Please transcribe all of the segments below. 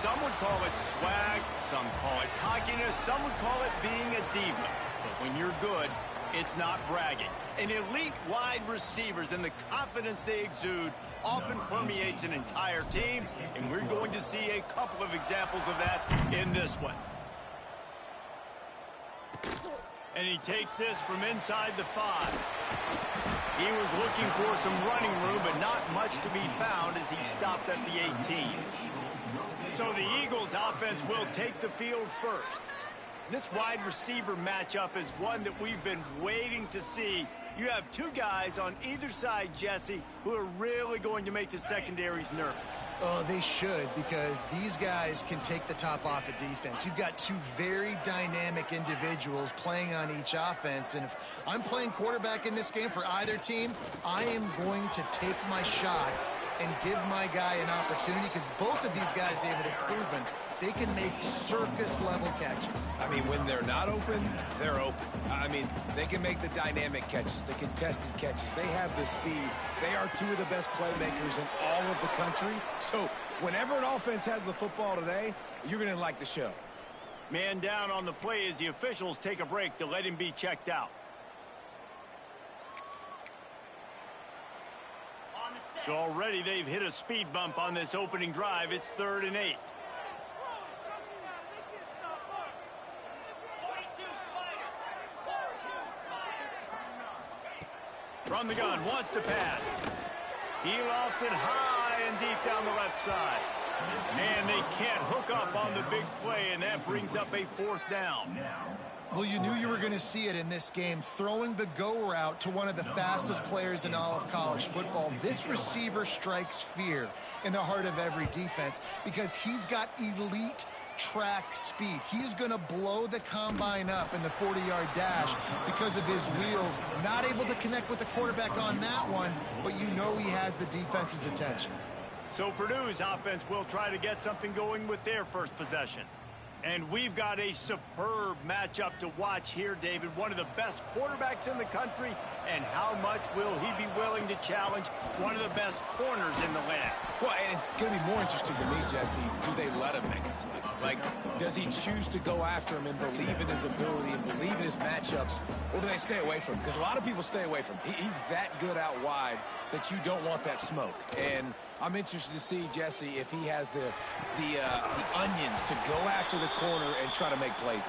Some would call it swag, some call it cockiness, some would call it being a diva. But when you're good, it's not bragging. And elite wide receivers and the confidence they exude often permeates an entire team, and we're going to see a couple of examples of that in this one. And he takes this from inside the 5. He was looking for some running room, but not much to be found as he stopped at the 18. So the Eagles offense will take the field first. This wide receiver matchup is one that we've been waiting to see. You have two guys on either side, Jesse, who are really going to make the secondaries nervous. Oh, they should, because these guys can take the top off of defense. You've got two very dynamic individuals playing on each offense, and if I'm playing quarterback in this game for either team, I am going to take my shots and give my guy an opportunity, because both of these guys, David, have proven they can make circus-level catches. I mean, when they're not open, they're open. I mean, they can make the dynamic catches, the contested catches. They have the speed. They are two of the best playmakers in all of the country. So whenever an offense has the football today, you're going to like the show. Man down on the play as the officials take a break to let him be checked out. So already they've hit a speed bump on this opening drive. It's 3rd and 8. From the gun, wants to pass. He lofts it high and deep down the left side. And they can't hook up on the big play, and that brings up a 4th down. Well, you knew you were going to see it in this game, throwing the go route to one of the fastest players in all of college football. This receiver strikes fear in the heart of every defense because he's got elite track speed. He's going to blow the combine up in the 40-yard dash because of his wheels. Not able to connect with the quarterback on that one, but you know he has the defense's attention. So Purdue's offense will try to get something going with their first possession. And we've got a superb matchup to watch here, David. One of the best quarterbacks in the country, and how much will he be willing to challenge one of the best corners in the land? Well, and it's going to be more interesting to me, Jesse, do they let him make a play? Like, does he choose to go after him and believe in his ability and believe in his matchups, or do they stay away from him? Because a lot of people stay away from him. He's that good out wide that you don't want that smoke. And I'm interested to see, Jesse, if he has the onions to go after the corner and try to make plays.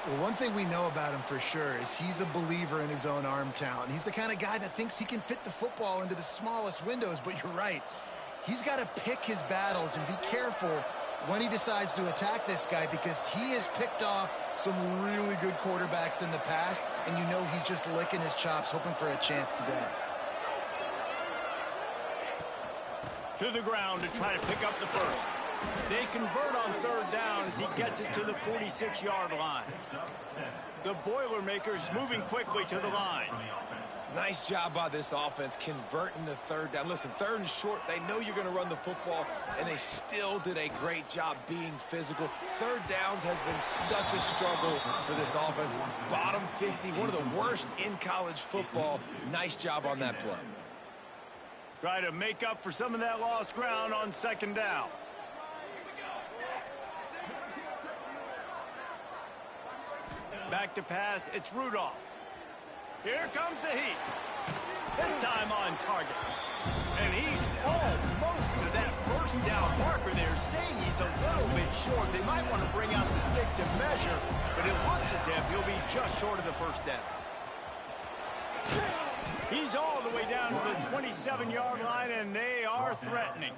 Well, one thing we know about him for sure is he's a believer in his own arm talent. He's the kind of guy that thinks he can fit the football into the smallest windows, but you're right. He's got to pick his battles and be careful when he decides to attack this guy, because he has picked off some really good quarterbacks in the past, and you know he's just licking his chops, hoping for a chance today. To the ground to try to pick up the first. They convert on 3rd down as he gets it to the 46-yard line. The Boilermakers moving quickly to the line. Nice job by this offense converting the 3rd down. Listen, 3rd and short, they know you're going to run the football, and they still did a great job being physical. 3rd downs has been such a struggle for this offense. Bottom 50, one of the worst in college football. Nice job on that play. Try to make up for some of that lost ground on 2nd down. Back to pass, it's Rudolph. Here comes the heat. This time on target. And he's almost to that 1st down marker there, saying he's a little bit short. They might want to bring out the sticks and measure, but it looks as if he'll be just short of the 1st down. He's all the way down to the 27-yard line, and they are threatening.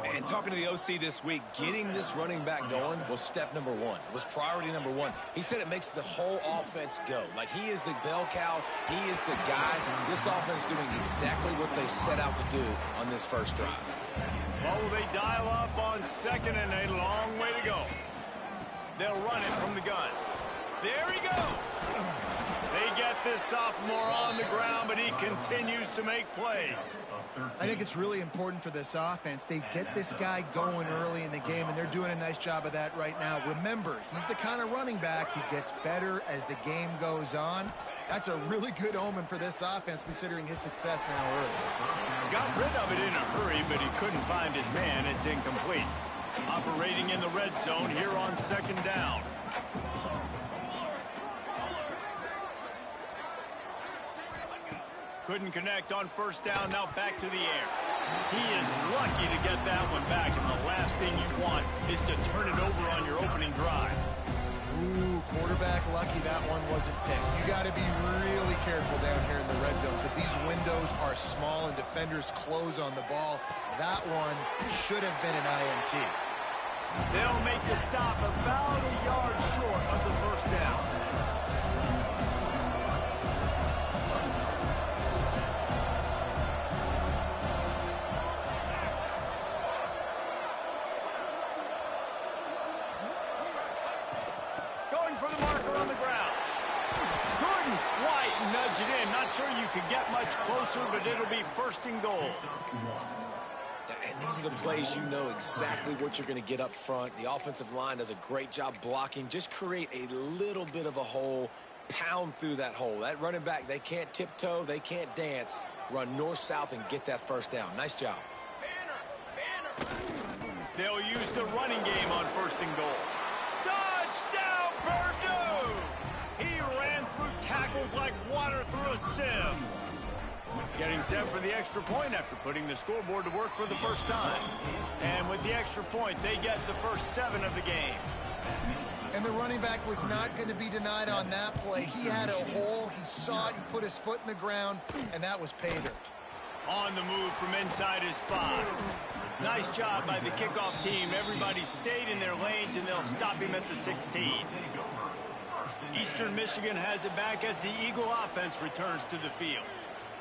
And talking to the OC this week, getting this running back going was step number 1. It was priority number 1. He said it makes the whole offense go. Like, he is the bell cow. He is the guy. This offense doing exactly what they set out to do on this first drive. Well, they dial up on 2nd and a long way to go. They'll run it from the gun. There he goes. They get this sophomore on the ground, but he continues to make plays. I think it's really important for this offense. They get this guy going early in the game, and they're doing a nice job of that right now. Remember, he's the kind of running back who gets better as the game goes on. That's a really good omen for this offense, considering his success now early. Got rid of it in a hurry, but he couldn't find his man. It's incomplete. Operating in the red zone here on second down. Couldn't connect on first down, now back to the air. He is lucky to get that one back, and the last thing you want is to turn it over on your opening drive. Ooh, quarterback lucky that one wasn't picked. You got to be really careful down here in the red zone because these windows are small and defenders close on the ball. That one should have been an INT. They'll make the stop about a yard short of the first down. Going for the marker on the ground. Couldn't quite nudge it in. Not sure you could get much closer, but it'll be first and goal. And these are the plays you know exactly what you're going to get up front. The offensive line does a great job blocking. Just create a little bit of a hole, pound through that hole. That running back, they can't tiptoe, they can't dance. Run north-south and get that first down. Nice job. They'll use the running game on first and goal. Touchdown, Purdue! He ran through tackles like water through a sieve. Getting set for the extra point after putting the scoreboard to work for the first time. And with the extra point, they get the first 7 of the game. And the running back was not going to be denied on that play. He had a hole, he saw it, he put his foot in the ground, and that was pay dirt. On the move from inside his 5. Nice job by the kickoff team. Everybody stayed in their lanes, and they'll stop him at the 16. Eastern Michigan has it back as the Eagle offense returns to the field.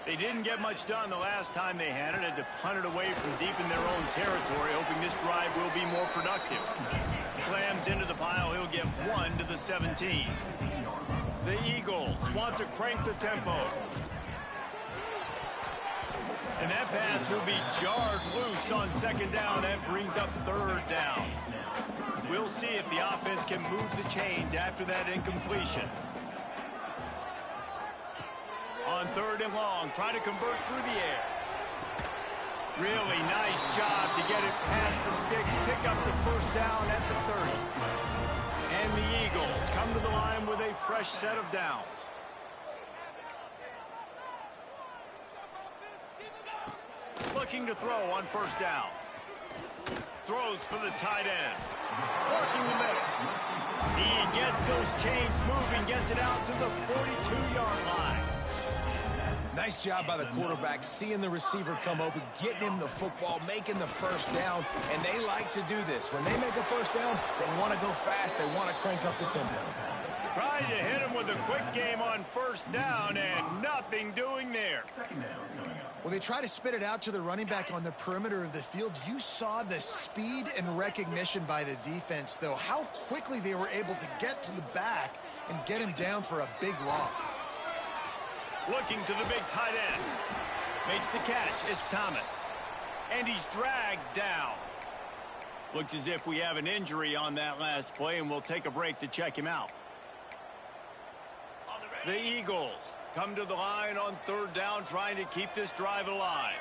They didn't get much done the last time they had it. Had to punt it away from deep in their own territory, hoping this drive will be more productive. Slams into the pile. He'll get 1 to the 17. The Eagles want to crank the tempo. And that pass will be jarred loose on second down. That brings up third down. We'll see if the offense can move the chains after that incompletion. On third and long, try to convert through the air. Really nice job to get it past the sticks, pick up the first down at the 30. And the Eagles come to the line with a fresh set of downs. Looking to throw on first down. Throws for the tight end. Working the middle. He gets those chains moving, gets it out to the 42-yard line. Nice job by the quarterback, seeing the receiver come open, getting him the football, making the first down, and they like to do this. When they make a first down, they want to go fast, they want to crank up the tempo. Trying to hit him with a quick game on first down, and nothing doing there. Well, they try to spit it out to the running back on the perimeter of the field. You saw the speed and recognition by the defense, though, how quickly they were able to get to the back and get him down for a big loss. Looking to the big tight end. Makes the catch. It's Thomas. And he's dragged down. Looks as if we have an injury on that last play, and we'll take a break to check him out. The Eagles come to the line on third down, trying to keep this drive alive.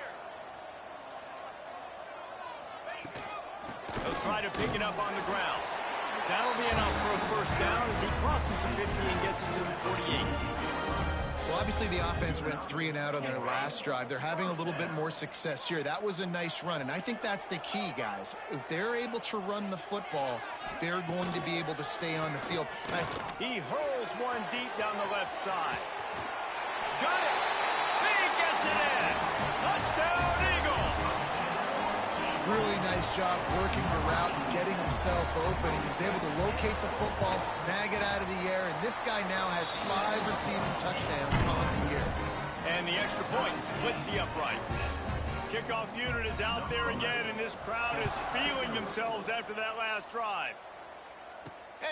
They'll try to pick it up on the ground. That'll be enough for a first down as he crosses the 50 and gets it to the 48. Well, obviously the offense went 3 and out on their last drive. They're having a little bit more success here. That was a nice run, and I think that's the key, guys. If they're able to run the football, they're going to be able to stay on the field. He hurls one deep down the left side. Got it! He gets it in! Touchdown, Eagles! Really nice job working the route and getting himself open. He was able to locate the football, snag it out of the air, and this guy now has 5 receiving touchdowns on the year. And the extra point splits the upright. Kickoff unit is out there again, and this crowd is feeling themselves after that last drive.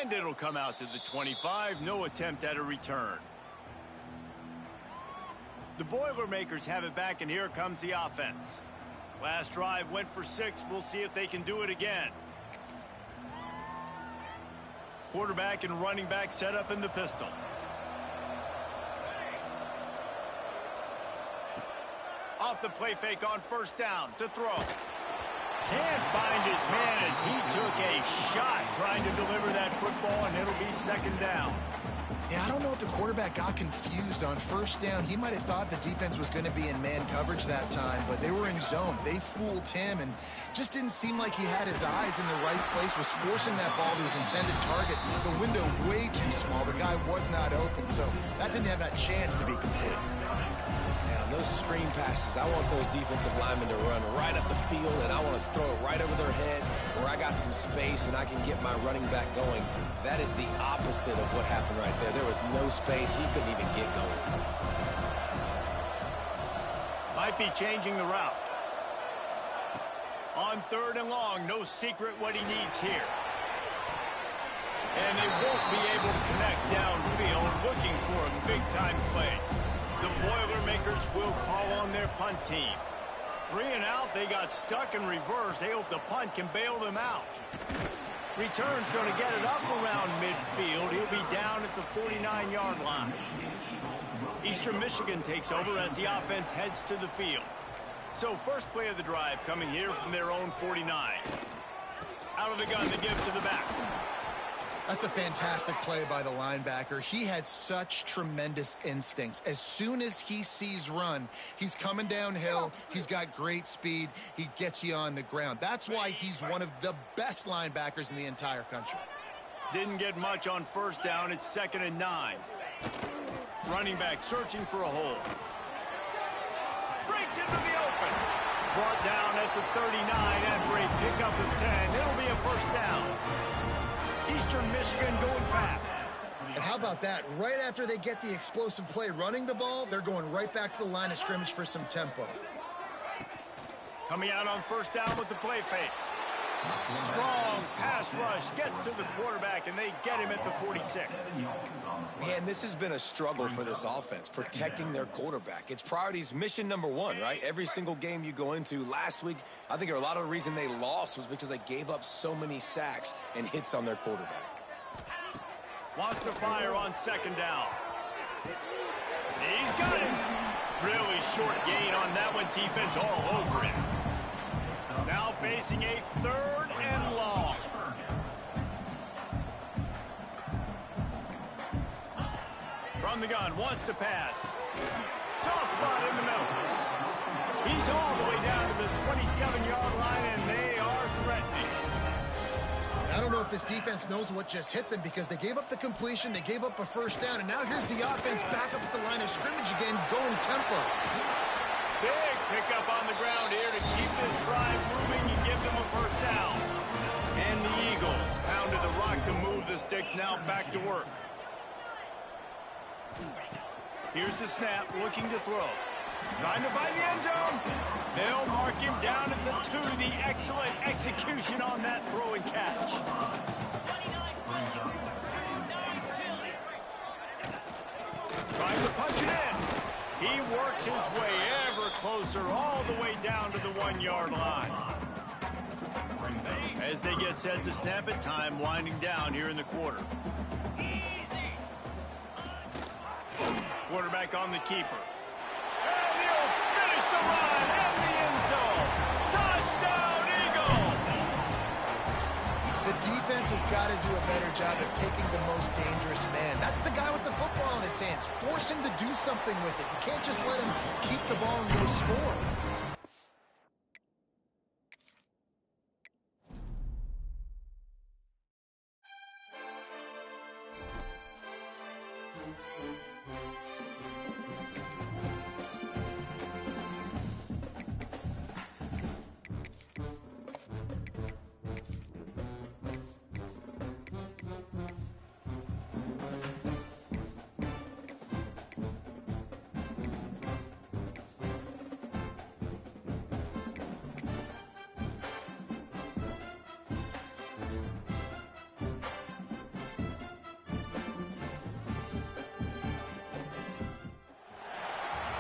And it'll come out to the 25. No attempt at a return. The Boilermakers have it back, and here comes the offense. Last drive went for 6. We'll see if they can do it again. Quarterback and running back set up in the pistol. Off the play fake on first down to throw. Can't find his man as he took a shot trying to deliver that football, and it'll be second down. Yeah, I don't know if the quarterback got confused on first down. He might have thought the defense was going to be in man coverage that time, but they were in zone. They fooled him and just didn't seem like he had his eyes in the right place, was forcing that ball to his intended target. The window way too small. The guy was not open, so that didn't have that chance to be complete. Those screen passes, I want those defensive linemen to run right up the field, and I want to throw it right over their head where I got some space and I can get my running back going. That is the opposite of what happened right there. There was no space. He couldn't even get going. Might be changing the route. On third and long, no secret what he needs here. And they won't be able to connect downfield, looking for a big-time play. The Boilermakers will call on their punt team. 3 and out, they got stuck in reverse. They hope the punt can bail them out. Return's going to get it up around midfield. He'll be down at the 49-yard line. Eastern Michigan takes over as the offense heads to the field. So first play of the drive coming here from their own 49. Out of the gun to give to the back. That's a fantastic play by the linebacker. He has such tremendous instincts. As soon as he sees run, he's coming downhill. He's got great speed. He gets you on the ground. That's why he's one of the best linebackers in the entire country. Didn't get much on first down. It's 2nd and 9. Running back searching for a hole. Breaks into the open. Brought down at the 39 after a pickup of 10. It'll be a first down. Eastern Michigan going fast. And how about that? Right after they get the explosive play running the ball, they're going right back to the line of scrimmage for some tempo. Coming out on first down with the play fake. Strong pass rush gets to the quarterback, and they get him at the 46. Man, this has been a struggle for this offense, protecting their quarterback. It's priorities, mission number one, right? Every single game you go into. Last week, I think a lot of the reason they lost was because they gave up so many sacks and hits on their quarterback. Wants to fire on second down. He's got him. Really short gain on that one. Defense all over him. Now facing a 3rd and long. From the gun, wants to pass. Soft spot in the middle. He's all the way down to the 27-yard line, and they are threatening. I don't know if this defense knows what just hit them because they gave up the completion, they gave up a first down, and now here's the offense back up at the line of scrimmage again, going tempo. Big pickup on the ground here to keep this drive moving and give them a first down. And the Eagles pounded the rock to move the sticks, now back to work. Here's the snap, looking to throw. Trying to find the end zone. They'll mark him down at the 2. The excellent execution on that throw and catch. Trying to punch it in. He works his way ever closer, all the way down to the 1-yard line. As they get set to snap it, time winding down here in the quarter. Quarterback on the keeper. And he'll finish the run in the end zone. Touchdown, Eagles! The defense has got to do a better job of taking the most dangerous man. That's the guy with the football in his hands. Force him to do something with it. You can't just let him keep the ball and go score.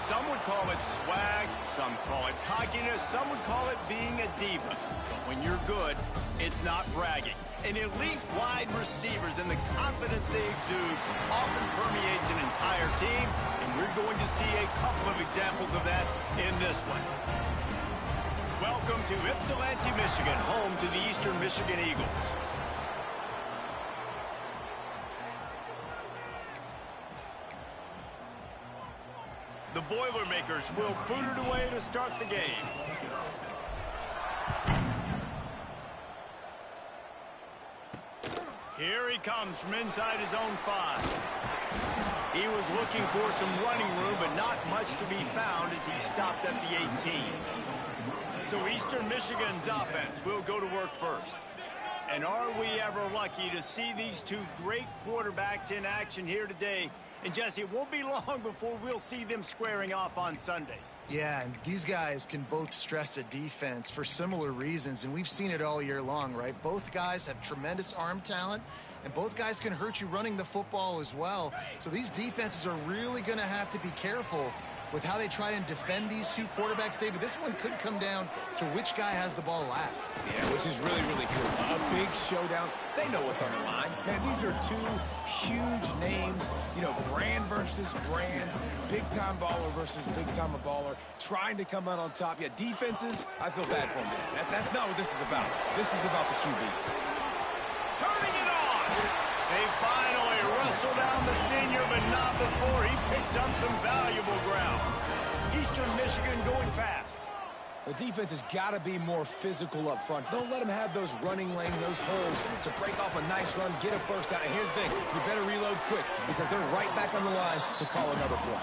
Some would call it swag, some call it cockiness, some would call it being a diva. But when you're good, it's not bragging. An elite wide receivers and the confidence they exude often permeates an entire team, and we're going to see a couple of examples of that in this one. Welcome Welcome to Ypsilanti, Michigan, home to the Eastern Michigan Eagles. The Boilermakers will boot it away to start the game. Here he comes from inside his own 5. He was looking for some running room, but not much to be found as he stopped at the 18. So Eastern Michigan's offense will go to work first. And are we ever lucky to see these two great quarterbacks in action here today? And Jesse, it won't be long before we'll see them squaring off on Sundays. Yeah, and these guys can both stress a defense for similar reasons, and we've seen it all year long, right? Both guys have tremendous arm talent, and both guys can hurt you running the football as well. So these defenses are really going to have to be careful with how they try and defend these two quarterbacks, David. This one could come down to which guy has the ball last. Yeah, which is really, really cool. A big showdown. They know what's on the line. Man, these are two huge names. You know, brand versus brand. Big-time baller versus big-time baller. Trying to come out on top. Yeah, defenses, I feel bad for them. That's not what this is about. This is about the QBs. Turning it on! They finally wrestle down the senior, but not before he picks up some valuable ground. Eastern Michigan going fast. The defense has got to be more physical up front. Don't let them have those running lanes, those holes to break off a nice run, get a first down. And here's the thing, you better reload quick because they're right back on the line to call another play.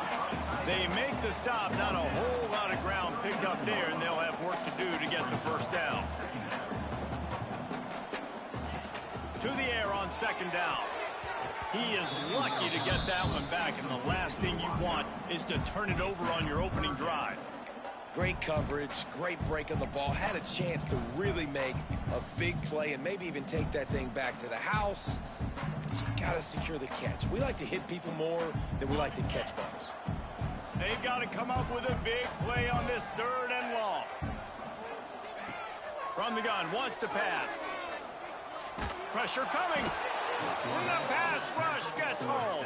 They make the stop, not a whole lot of ground picked up there, and they'll have work to do to get the first down. To the air on second down. He is lucky to get that one back, and the last thing you want is to turn it over on your opening drive. Great coverage, great break on the ball. Had a chance to really make a big play and maybe even take that thing back to the house. But you got to secure the catch. We like to hit people more than we like to catch balls. They've got to come up with a big play on this 3rd and long. From the gun, wants to pass. Pressure coming. The pass rush gets home.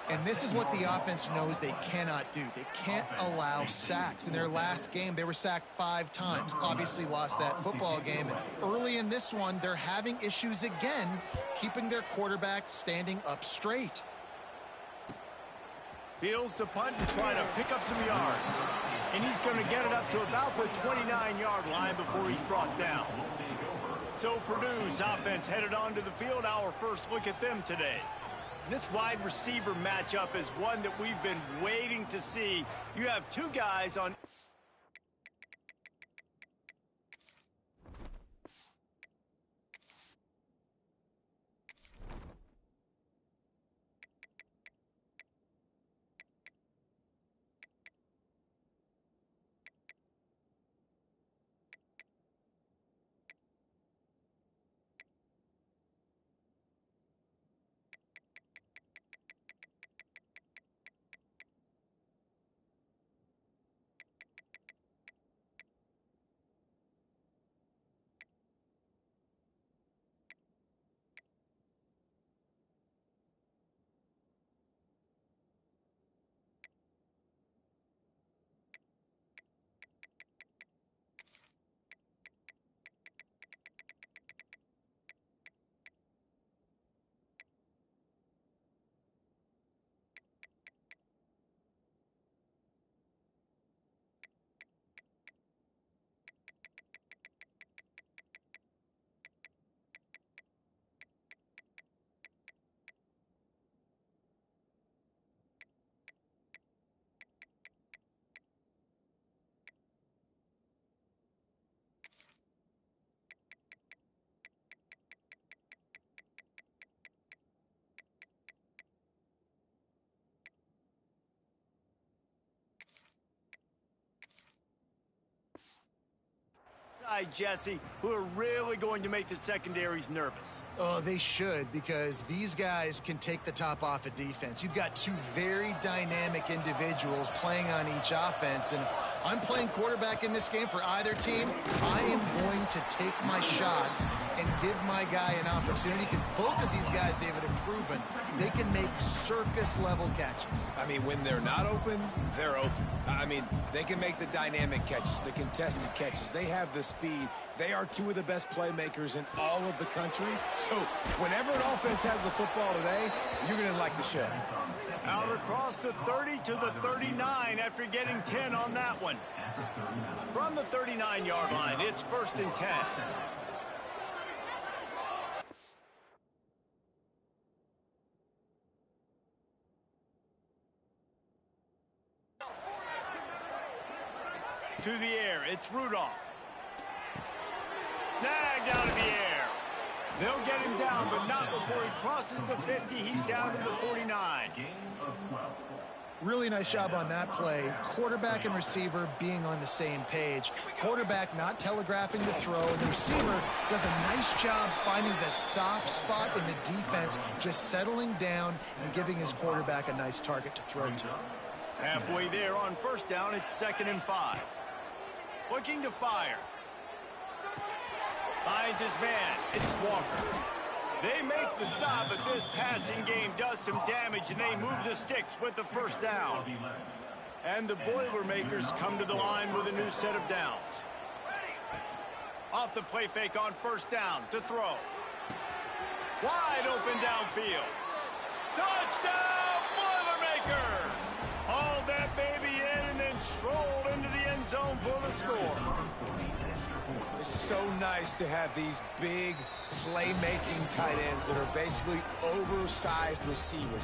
And this is what the offense knows they cannot do. They can't allow sacks. In their last game, they were sacked 5 times. Obviously lost that football game. And early in this one, they're having issues again, keeping their quarterback standing up straight. Fields to punt and try to pick up some yards. And he's going to get it up to about the 29-yard line before he's brought down. So Purdue's offense headed onto the field. Our first look at them today. This wide receiver matchup is one that we've been waiting to see. You have two guys on guys, Jesse, who are really going to make the secondaries nervous. Oh, they should, because these guys can take the top off of defense. You've got two very dynamic individuals playing on each offense, and if I'm playing quarterback in this game for either team, I am going to take my shots and give my guy an opportunity, because both of these guys, David, have proven they can make circus-level catches. I mean, when they're not open, they're open. I mean, they can make the dynamic catches, the contested catches. They have the speed. They are two of the best playmakers in all of the country. So whenever an offense has the football today, you're going to like the show. Out across the 30 to the 39 after getting 10 on that one. From the 39-yard line, it's 1st and 10. To the air, it's Rudolph. Snagged out of the air. They'll get him down, but not before he crosses the 50. He's down to the 49. Really nice job on that play. Quarterback and receiver being on the same page. Quarterback not telegraphing the throw, and the receiver does a nice job finding the soft spot in the defense, just settling down and giving his quarterback a nice target to throw to. Halfway there on 1st down, it's 2nd and 5. Looking to fire. Finds his man. It's Walker. They make the stop, but this passing game does some damage, and they move the sticks with the 1st down. And the Boilermakers come to the line with a new set of downs. Off the play fake on 1st down to throw. Wide open downfield. Touchdown, Boilermakers! Hauled that baby in and then strolled into the end zone for the score. It's so nice to have these big playmaking tight ends that are basically oversized receivers.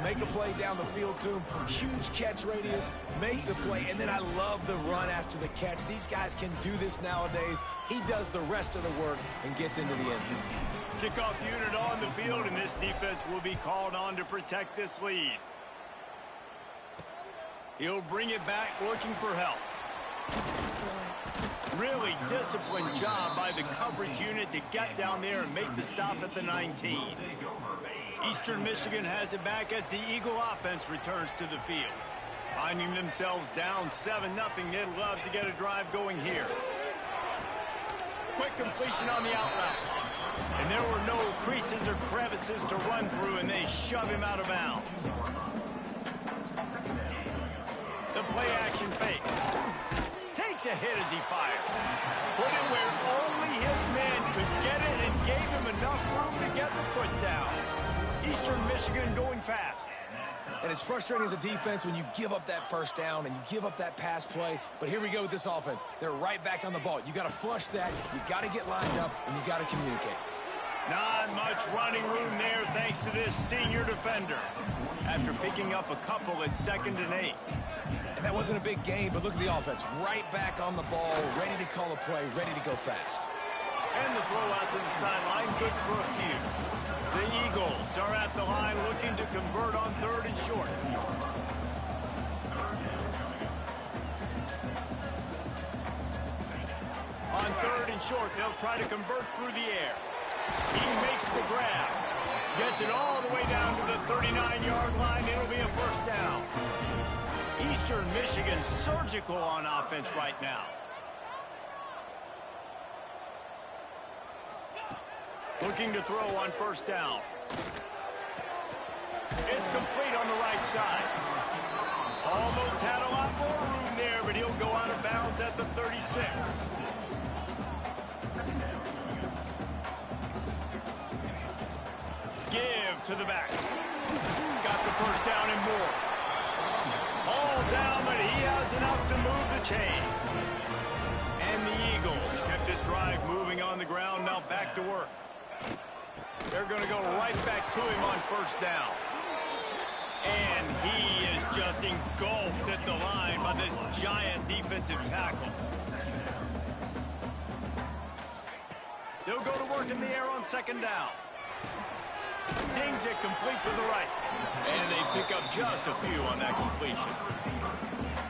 Make a play down the field to him, huge catch radius, makes the play, and then I love the run after the catch. These guys can do this nowadays. He does the rest of the work and gets into the end zone. Kickoff unit on the field, and this defense will be called on to protect this lead. He'll bring it back looking for help. Really disciplined job by the coverage unit to get down there and make the stop at the 19. Eastern Michigan has it back as the Eagle offense returns to the field. Finding themselves down 7-0, they'd love to get a drive going here. Quick completion on the out route. And there were no creases or crevices to run through, and they shove him out of bounds. The play action fake. Takes a hit as he fires. Put it where only his man could get it and gave him enough room to get the foot down. Eastern Michigan going fast. And it's frustrating as a defense when you give up that 1st down and you give up that pass play. But here we go with this offense. They're right back on the ball. You got to flush that. You got to get lined up, and you got to communicate. Not much running room there thanks to this senior defender. After picking up a couple at 2nd and 8. And that wasn't a big game, but look at the offense. Right back on the ball, ready to call a play, ready to go fast. And the throw out to the sideline, good for a few. The Eagles are at the line looking to convert on 3rd and short. On 3rd and short, they'll try to convert through the air. He makes the grab. Gets it all the way down to the 39-yard line. It'll be a 1st down. Eastern Michigan surgical on offense right now. Looking to throw on 1st down. It's complete on the right side. Almost had a lot more room there, but he'll go out of bounds at the 36. Give to the back. Got the 1st down and more. All down, but he has enough to move the chains. And the Eagles kept this drive moving on the ground. Now back to work. They're going to go right back to him on 1st down. And he is just engulfed at the line by this giant defensive tackle. They'll go to work in the air on 2nd down. Zings it complete to the right. And they pick up just a few on that completion.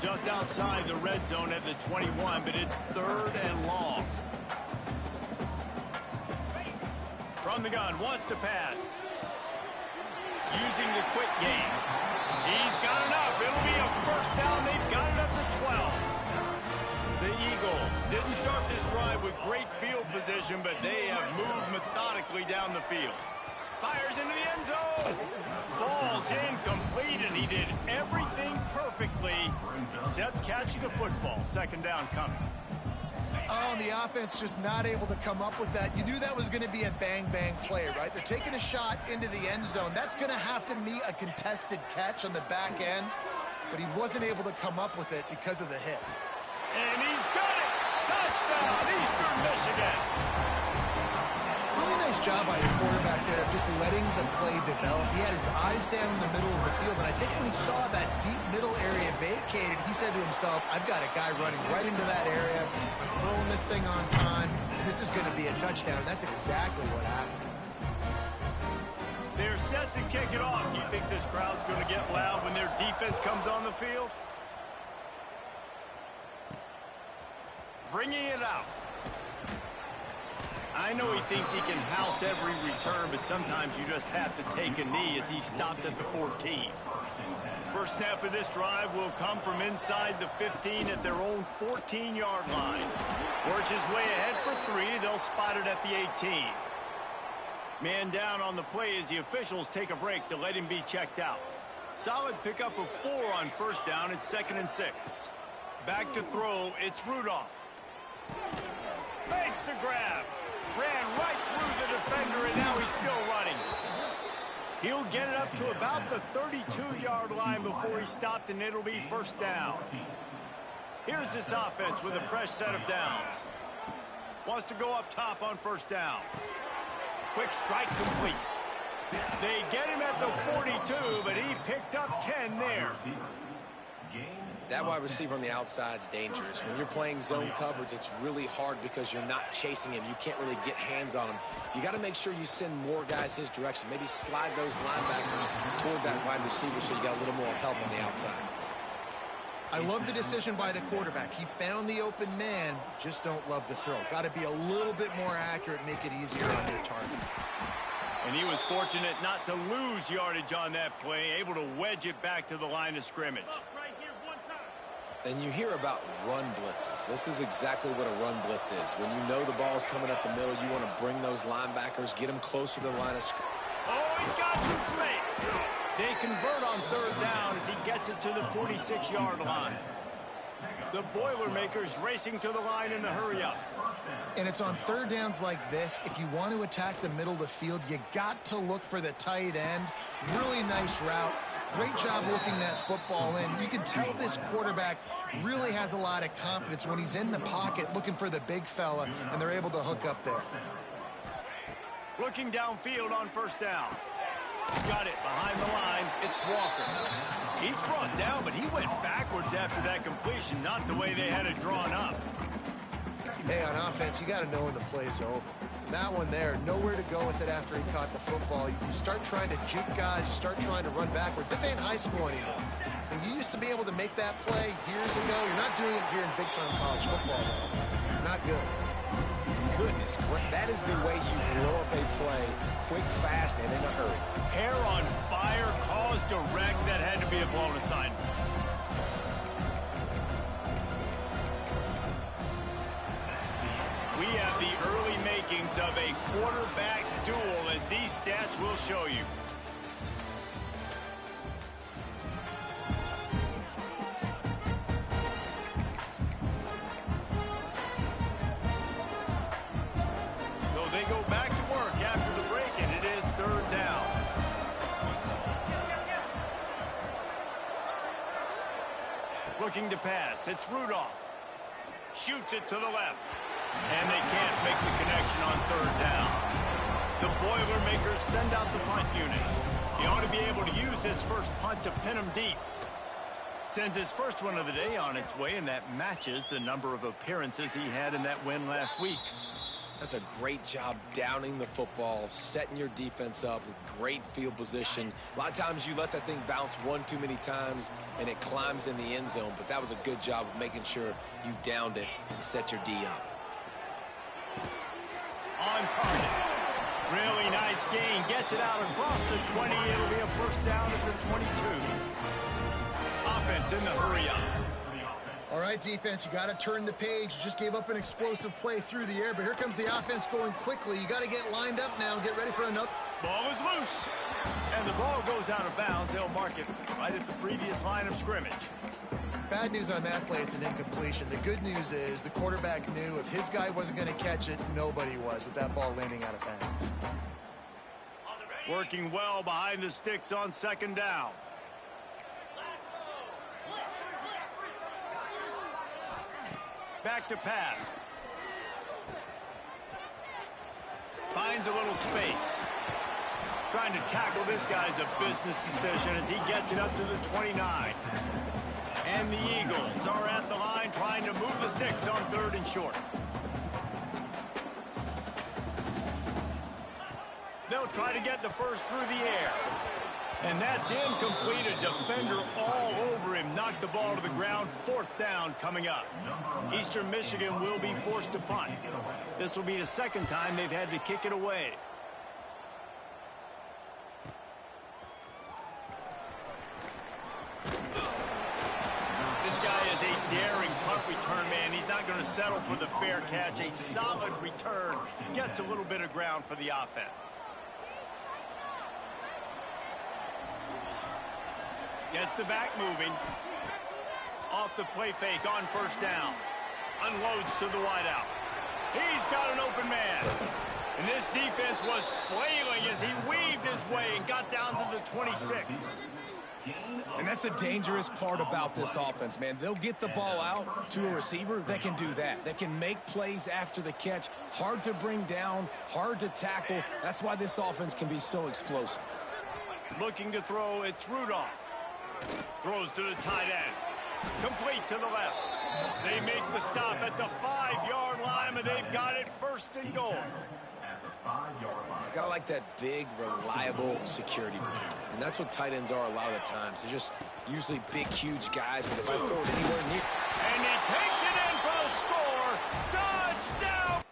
Just outside the red zone at the 21, but it's 3rd and long. from the gun, wants to pass. Using the quick game. He's got enough. It'll be a first down. They've got it up to 12. The Eagles didn't start this drive with great field position, but they have moved methodically down the field. Fires into the end zone. Falls incomplete, and he did everything perfectly except catch the football. Second down coming. Oh, and the offense just not able to come up with that. You knew that was going to be a bang-bang play, right? They're taking a shot into the end zone. That's going to have to meet a contested catch on the back end, but he wasn't able to come up with it because of the hit. And he's got it! Touchdown, Eastern Michigan! Really nice job by the quarterback there of just letting the play develop. He had his eyes down in the middle of the field, and I think when he saw that deep middle area vacated, he said to himself, I've got a guy running right into that area. I'm throwing this thing on time, and this is going to be a touchdown. That's exactly what happened. They're set to kick it off. You think this crowd's going to get loud when their defense comes on the field? Bringing it out. I know he thinks he can house every return, but sometimes you just have to take a knee as he stopped at the 14. First snap of this drive will come from inside the 15 at their own 14-yard line. Works his way ahead for 3. They'll spot it at the 18. Man down on the play as the officials take a break to let him be checked out. Solid pickup of 4 on first down. It's 2nd and 6. Back to throw. It's Rudolph. Makes the grab. Ran right through the defender, and now he's still running. He'll get it up to about the 32-yard line before he stopped, and it'll be first down. Here's this offense with a fresh set of downs. Wants to go up top on first down. Quick strike complete. They get him at the 42, but he picked up 10 there. That wide receiver on the outside is dangerous. When you're playing zone coverage, it's really hard because you're not chasing him. You can't really get hands on him. You got to make sure you send more guys his direction. Maybe slide those linebackers toward that wide receiver so you got a little more help on the outside. I love the decision by the quarterback. He found the open man, just don't love the throw. Got to be a little bit more accurate, make it easier on your target. And he was fortunate not to lose yardage on that play, able to wedge it back to the line of scrimmage. And you hear about run blitzes. This is exactly what a run blitz is. When you know the ball's coming up the middle, you want to bring those linebackers, get them closer to the line of scrimmage. Oh, he's got some space. They convert on third down as he gets it to the 46-yard line. The Boilermakers racing to the line in the hurry-up. And it's on third downs like this. If you want to attack the middle of the field, you got to look for the tight end. Really nice route. Great job looking that football in. You can tell this quarterback really has a lot of confidence when he's in the pocket looking for the big fella, and they're able to hook up there. Looking downfield on first down. Got it behind the line. It's Walker. He's brought down, but he went backwards after that completion, not the way they had it drawn up. Hey, on offense, you got to know when the play's over. That one there, nowhere to go with it after he caught the football. You start trying to juke guys. You start trying to run backward. This ain't high school anymore. And you used to be able to make that play years ago. You're not doing it here in big-time college football, though. Not good. Goodness, that is the way you blow up a play quick, fast, and in a hurry. Hair on fire, caused a wreck. That had to be a blown assignment. We have the early makings of a quarterback duel, as these stats will show you. So they go back to work after the break, and it is third down. Looking to pass. It's Rudolph. Shoots it to the left. And they can't make the connection on third down. The Boilermakers send out the punt unit. He ought to be able to use his first punt to pin him deep. Sends his first one of the day on its way, and that matches the number of appearances he had in that win last week. That's a great job downing the football, setting your defense up with great field position. A lot of times you let that thing bounce one too many times and it climbs in the end zone, but that was a good job of making sure you downed it and set your D up. On target. Really nice gain. Gets it out across the 20. It'll be a first down at the 22. Offense in the hurry up. All right, defense, you got to turn the page. You just gave up an explosive play through the air, but here comes the offense going quickly. You got to get lined up now. Get ready for another. Ball is loose. And the ball goes out of bounds. They'll mark it right at the previous line of scrimmage. Bad news on that play, it's an incompletion. The good news is the quarterback knew if his guy wasn't going to catch it, nobody was with that ball landing out of bounds. Working well behind the sticks on second down. Back to pass. Finds a little space. Trying to tackle this guy's a business decision as he gets it up to the 29. And the Eagles are at the line trying to move the sticks on 3rd and short. They'll try to get the first through the air. And that's incomplete. A defender all over him. Knocked the ball to the ground. 4th down coming up. Eastern Michigan will be forced to punt. This will be the second time they've had to kick it away. This guy is a daring punt return man. He's not going to settle for the fair catch. A solid return. Gets a little bit of ground for the offense. Gets the back moving. Off the play fake on first down. Unloads to the wideout. He's got an open man. And this defense was flailing as he weaved his way and got down to the 26. And that's the dangerous part about this offense, man. They'll get the ball out to a receiver that can do that. That can make plays after the catch. Hard to bring down, hard to tackle. That's why this offense can be so explosive. Looking to throw, it's Rudolph. Throws to the tight end. Complete to the left. They make the stop at the 5-yard line, and they've got it 1st and goal. Gotta like that big, reliable security blanket. And that's what tight ends are a lot of the times. They're just usually big, huge guys that if I throw it anywhere near... And he takes it in for the score. Touchdown!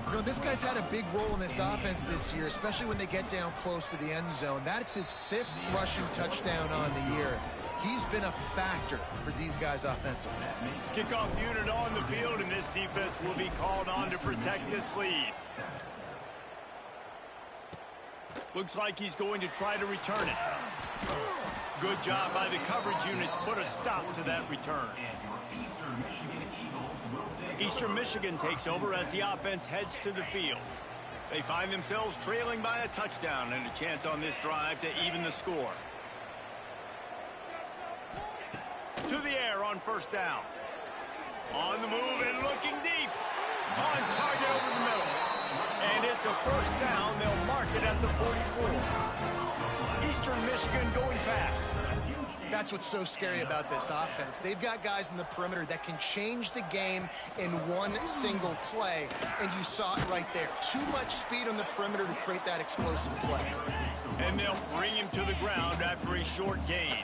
You know, this guy's had a big role in this offense this year, especially when they get down close to the end zone. That's his 5th rushing touchdown on the year. He's been a factor for these guys offensively. Kickoff unit on the field, and this defense will be called on to protect this lead. Looks like he's going to try to return it. Good job by the coverage unit to put a stop to that return. Eastern Michigan takes over as the offense heads to the field. They find themselves trailing by a touchdown and a chance on this drive to even the score. To the air on first down. On the move and looking deep. On target over the middle. And it's a first down. They'll mark it at the 44. Eastern Michigan going fast. That's what's so scary about this offense. They've got guys in the perimeter that can change the game in one single play, and you saw it right there. Too much speed on the perimeter to create that explosive play. And they'll bring him to the ground after a short gain.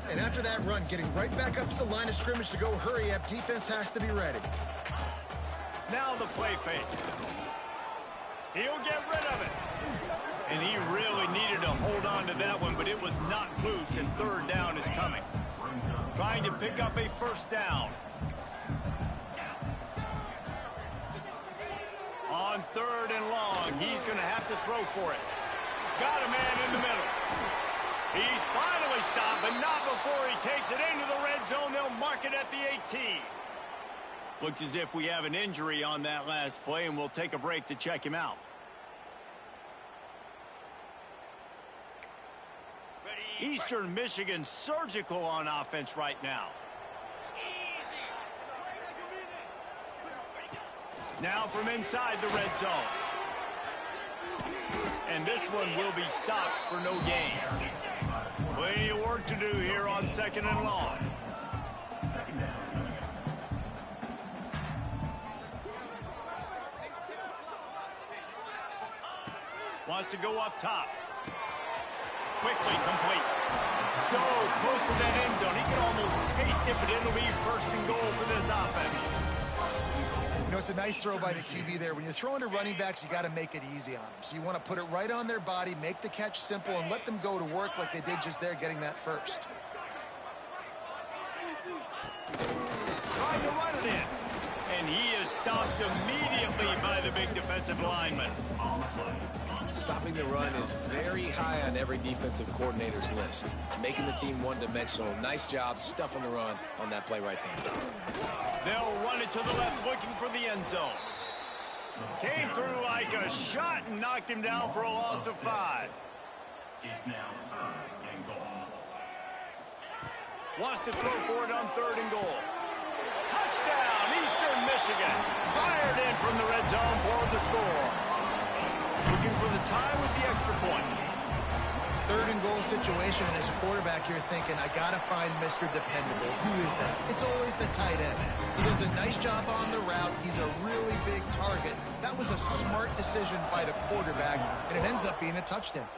And after that run, getting right back up to the line of scrimmage to go hurry up, defense has to be ready. Now the play fake. He'll get rid of it. And he really needed to hold on to that one, but it was not loose, and 3rd down is coming. Trying to pick up a first down. On 3rd and long, he's going to have to throw for it. Got a man in the middle. He's finally stopped, but not before he takes it into the red zone. They'll mark it at the 18. Looks as if we have an injury on that last play, and we'll take a break to check him out. Eastern Michigan surgical on offense right now. Now from inside the red zone. And this one will be stopped for no gain. Plenty of work to do here on 2nd and long. Wants to go up top. Quickly complete. So close to that end zone. He can almost taste it, but it'll be 1st and goal for this offense. You know, it's a nice throw by the QB there. When you're throwing to running backs, you got to make it easy on them. So you want to put it right on their body, make the catch simple, and let them go to work like they did just there, getting that first. Trying to run it in. And he is stopped immediately by the big defensive lineman. Stopping the run is very high on every defensive coordinator's list. Making the team one-dimensional. Nice job stuffing the run on that play right there. They'll run it to the left, looking for the end zone. Came through like a shot and knocked him down for a loss of 5. Wants to throw for it on 3rd and goal. Touchdown, Eastern Michigan. Fired in from the red zone for the score. Looking for the tie with the extra point. 3rd and goal situation, and as a quarterback, you're thinking, I got to find Mr. Dependable. Who is that? It's always the tight end. He does a nice job on the route. He's a really big target. That was a smart decision by the quarterback, and it ends up being a touchdown.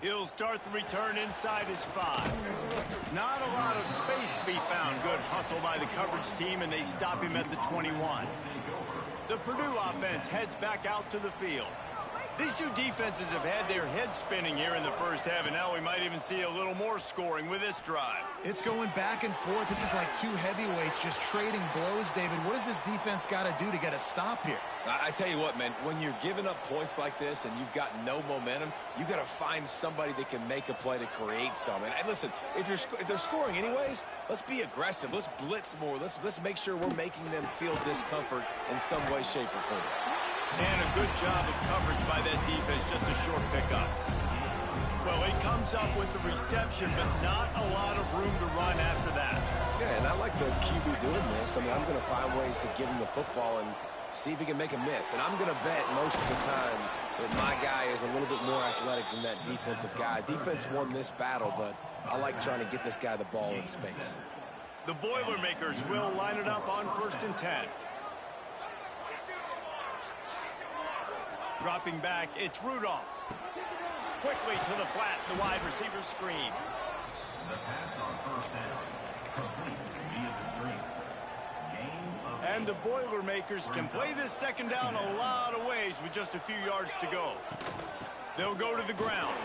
He'll start the return inside his 5. Not a lot of space to be found. Good hustle by the coverage team, and they stop him at the 21. The Purdue offense heads back out to the field. These two defenses have had their heads spinning here in the first half, and now we might even see a little more scoring with this drive. It's going back and forth. This is like two heavyweights just trading blows, David. What does this defense got to do to get a stop here? I tell you what, man, when you're giving up points like this and you've got no momentum, you got to find somebody that can make a play to create some. And listen, if they're scoring anyways, let's be aggressive. Let's blitz more. Let's make sure we're making them feel discomfort in some way, shape, or form. And a good job of coverage by that defense, just a short pickup. Well, he comes up with the reception, but not a lot of room to run after that. Yeah, and I like the QB doing this. I mean, I'm going to find ways to give him the football and see if he can make a miss. And I'm going to bet most of the time that my guy is a little bit more athletic than that defensive guy. Defense won this battle, but I like trying to get this guy the ball in space. The Boilermakers will line it up on 1st and 10. Dropping back, it's Rudolph. Quickly to the flat, the wide receiver screen. And the Boilermakers can play this 2nd down a lot of ways with just a few yards to go. They'll go to the ground.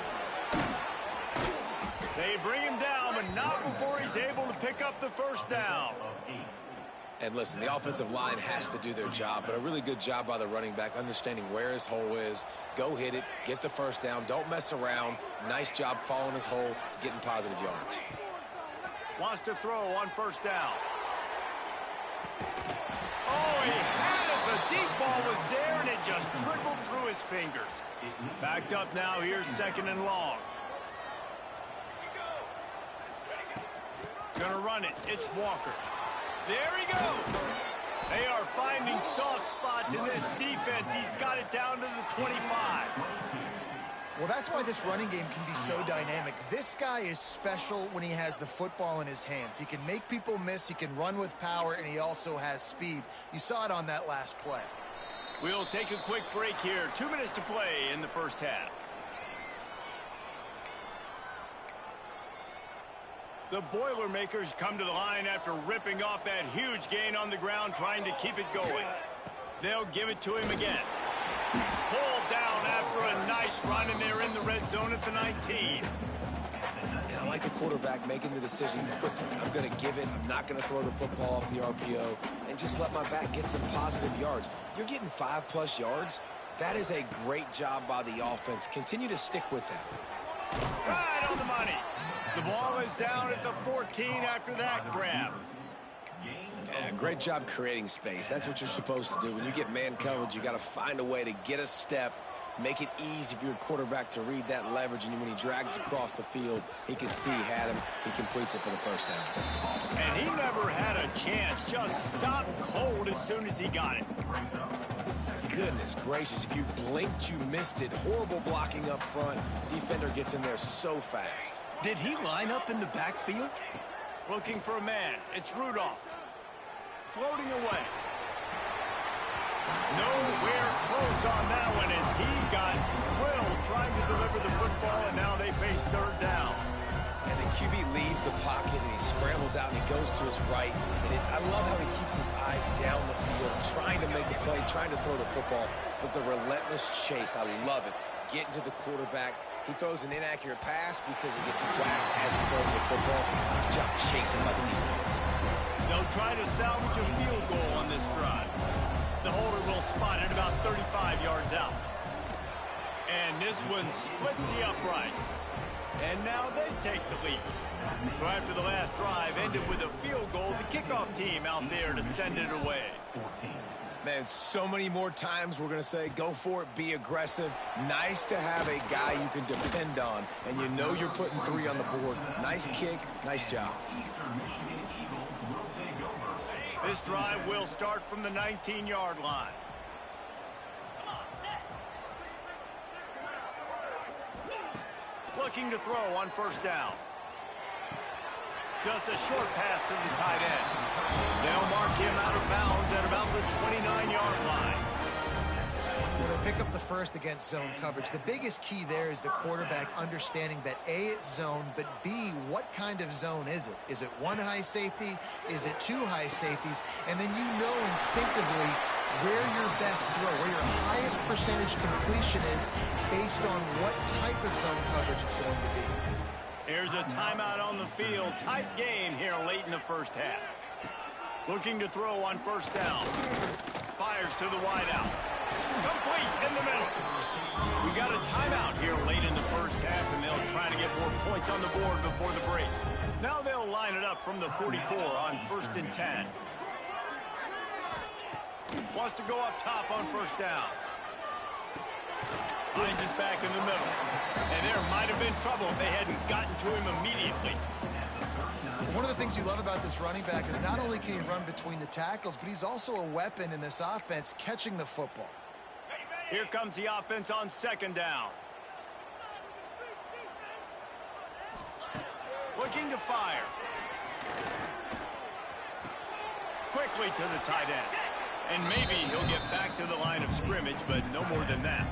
They bring him down, but not before he's able to pick up the 1st down. And listen, the offensive line has to do their job, but a really good job by the running back, understanding where his hole is. Go hit it, get the 1st down, don't mess around. Nice job following his hole, getting positive yards. Wants to throw on 1st down. Oh, he had it. The deep ball was there, and it just trickled through his fingers. Backed up now. Here's 2nd and long. Gonna run it. It's Walker. There he goes. They are finding soft spots in this defense. He's got it down to the 25. Well, that's why this running game can be so dynamic. This guy is special when he has the football in his hands. He can make people miss, he can run with power, and he also has speed. You saw it on that last play. We'll take a quick break here. 2 minutes to play in the first half. The Boilermakers come to the line after ripping off that huge gain on the ground, trying to keep it going. They'll give it to him again. Pulled down after a nice run, and they're in the red zone at the 19. And I like the quarterback making the decision quickly. I'm going to give it. I'm not going to throw the football off the RPO and just let my back get some positive yards. You're getting 5+ yards. That is a great job by the offense. Continue to stick with that. Right on the money. The ball is down at the 14 after that grab. Yeah, great job creating space. That's what you're supposed to do. When you get man coverage, you got to find a way to get a step make it easy for your quarterback to read that leverage, and when he drags across the field, he can see he had him. He completes it for the first down. And he never had a chance. Just stopped cold as soon as he got it. Goodness gracious, if you blinked, you missed it. Horrible blocking up front. Defender gets in there so fast. Did he line up in the backfield? Looking for a man. It's Rudolph. Floating away. Nowhere close on that one as he got drilled trying to deliver the football, and now they face third down. And the QB leaves the pocket, and he scrambles out, and he goes to his right. And I love how he keeps his eyes down the field, trying to make a play, trying to throw the football, but the relentless chase, I love it. Getting to the quarterback. He throws an inaccurate pass because he gets whacked as he throws the football. Nice job chasing by the defense. They'll try to salvage a field goal on this drive. The holder will spot it about 35 yards out. And this one splits the uprights. And now they take the lead. So after the last drive ended with a field goal, the kickoff team out there to send it away. Man, so many more times we're going to say, go for it, be aggressive. Nice to have a guy you can depend on, and you know you're putting 3 on the board. Nice kick, nice job. This drive will start from the 19-yard line. Looking to throw on first down. Just a short pass to the tight end. They'll mark him out of bounds at about the 29-yard line. Well, they pick up the first against zone coverage. The biggest key there is the quarterback understanding that A, it's zone, but B, what kind of zone is it? Is it 1 high safety? Is it 2 high safeties? And then you know instinctively where your best throw, where your highest percentage completion is based on what type of zone coverage it's going to be. Here's a timeout on the field. Tight game here late in the first half. Looking to throw on first down. Fires to the wideout. Complete in the middle. We got a timeout here late in the first half, and they'll try to get more points on the board before the break. Now they'll line it up from the 44 on 1st and 10. Wants to go up top on first down. Finds his back in the middle. And there might have been trouble if they hadn't gotten to him immediately. One of the things you love about this running back is not only can he run between the tackles, but he's also a weapon in this offense catching the football. Here comes the offense on second down. Looking to fire. Quickly to the tight end. And maybe he'll get back to the line of scrimmage, but no more than that.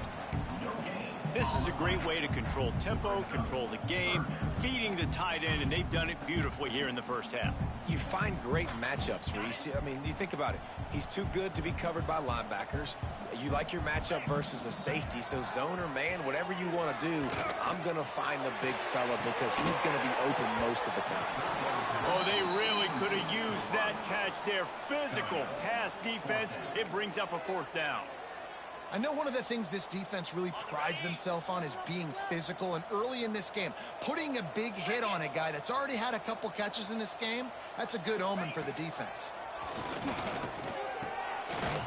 This is a great way to control tempo, control the game, feeding the tight end, and they've done it beautifully here in the first half. You find great matchups, Reese. I mean, you think about it. He's too good to be covered by linebackers. You like your matchup versus a safety, so zone or man, whatever you want to do, I'm going to find the big fella because he's going to be open most of the time. Oh, they really could have used that catch there. Physical pass defense. It brings up a 4th down. I know one of the things this defense really prides themselves on is being physical, and early in this game, putting a big hit on a guy that's already had a couple catches in this game, that's a good omen for the defense.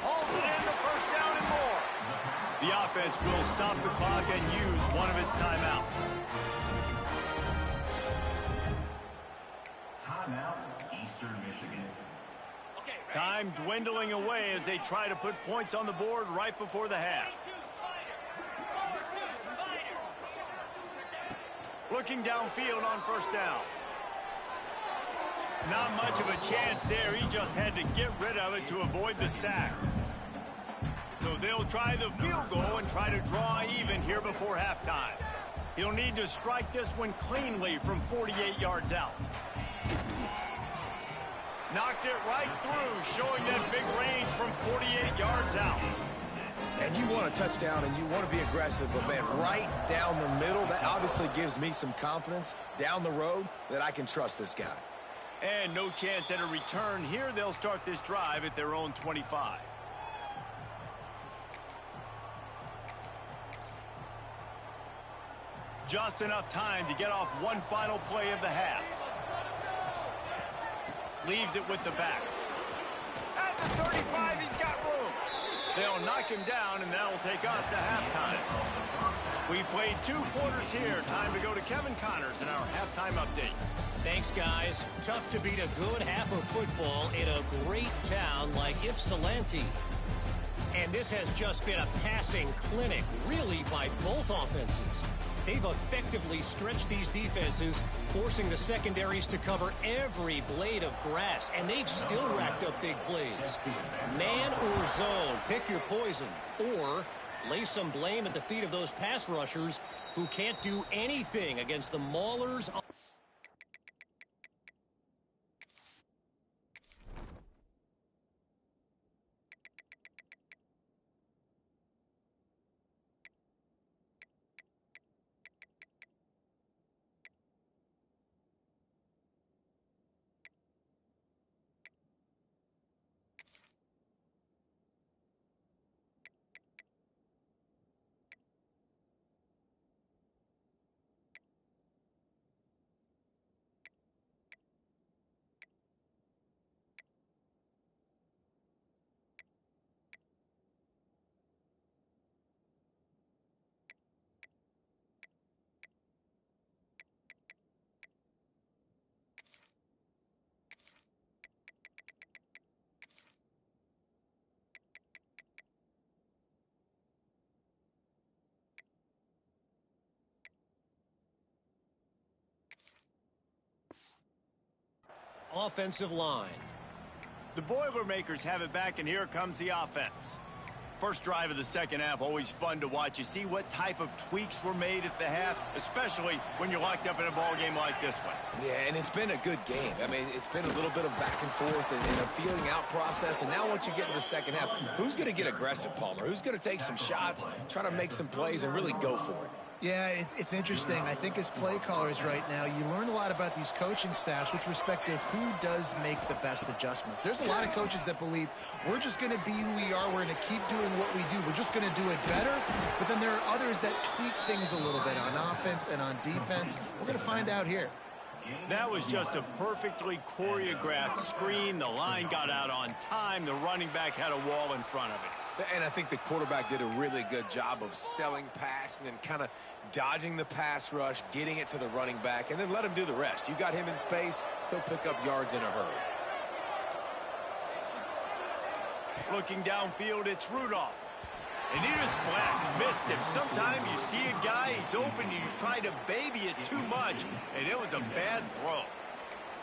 Holds it in, the first down and more. The offense will stop the clock and use one of its timeouts. Timeout, Eastern Michigan. Time dwindling away as they try to put points on the board right before the half. Looking downfield on first down. Not much of a chance there. He just had to get rid of it to avoid the sack. So they'll try the field goal and try to draw even here before halftime. He'll need to strike this one cleanly from 48 yards out. Knocked it right through, showing that big range from 48 yards out. And you want a touchdown and you want to be aggressive, but man, right down the middle, that obviously gives me some confidence down the road that I can trust this guy. And no chance at a return here. They'll start this drive at their own 25. Just enough time to get off one final play of the half. Leaves it with the back. At the 35, he's got room. They'll knock him down, and that'll take us to halftime. We played 2 quarters here. Time to go to Kevin Connors in our halftime update. Thanks, guys. Tough to beat a good half of football in a great town like Ypsilanti. And this has just been a passing clinic, really, by both offenses. They've effectively stretched these defenses, forcing the secondaries to cover every blade of grass, and they've still racked up big plays. Man or zone, pick your poison, or lay some blame at the feet of those pass rushers who can't do anything against the maulers. Offensive line. The Boilermakers have it back, and here comes the offense. First drive of the second half, always fun to watch. You see what type of tweaks were made at the half, especially when you're locked up in a ball game like this one. Yeah, and it's been a good game. I mean, it's been a little bit of back and forth and a feeling out process. And now once you get in the second half, who's going to get aggressive, Palmer? Who's going to take some shots, try to make some plays, and really go for it? Yeah, it's interesting. I think as play callers right now, you learn a lot about these coaching staffs with respect to who does make the best adjustments. There's a lot of coaches that believe we're just going to be who we are. We're going to keep doing what we do. We're just going to do it better. But then there are others that tweak things a little bit on offense and on defense. We're going to find out here. That was just a perfectly choreographed screen. The line got out on time. The running back had a wall in front of it. And I think the quarterback did a really good job of selling pass and then kind of dodging the pass rush, getting it to the running back, and then let him do the rest. You got him in space, he'll pick up yards in a hurry. Looking downfield, it's Rudolph. And he just flat missed him. Sometimes you see a guy, he's open, and you try to baby it too much, and it was a bad throw.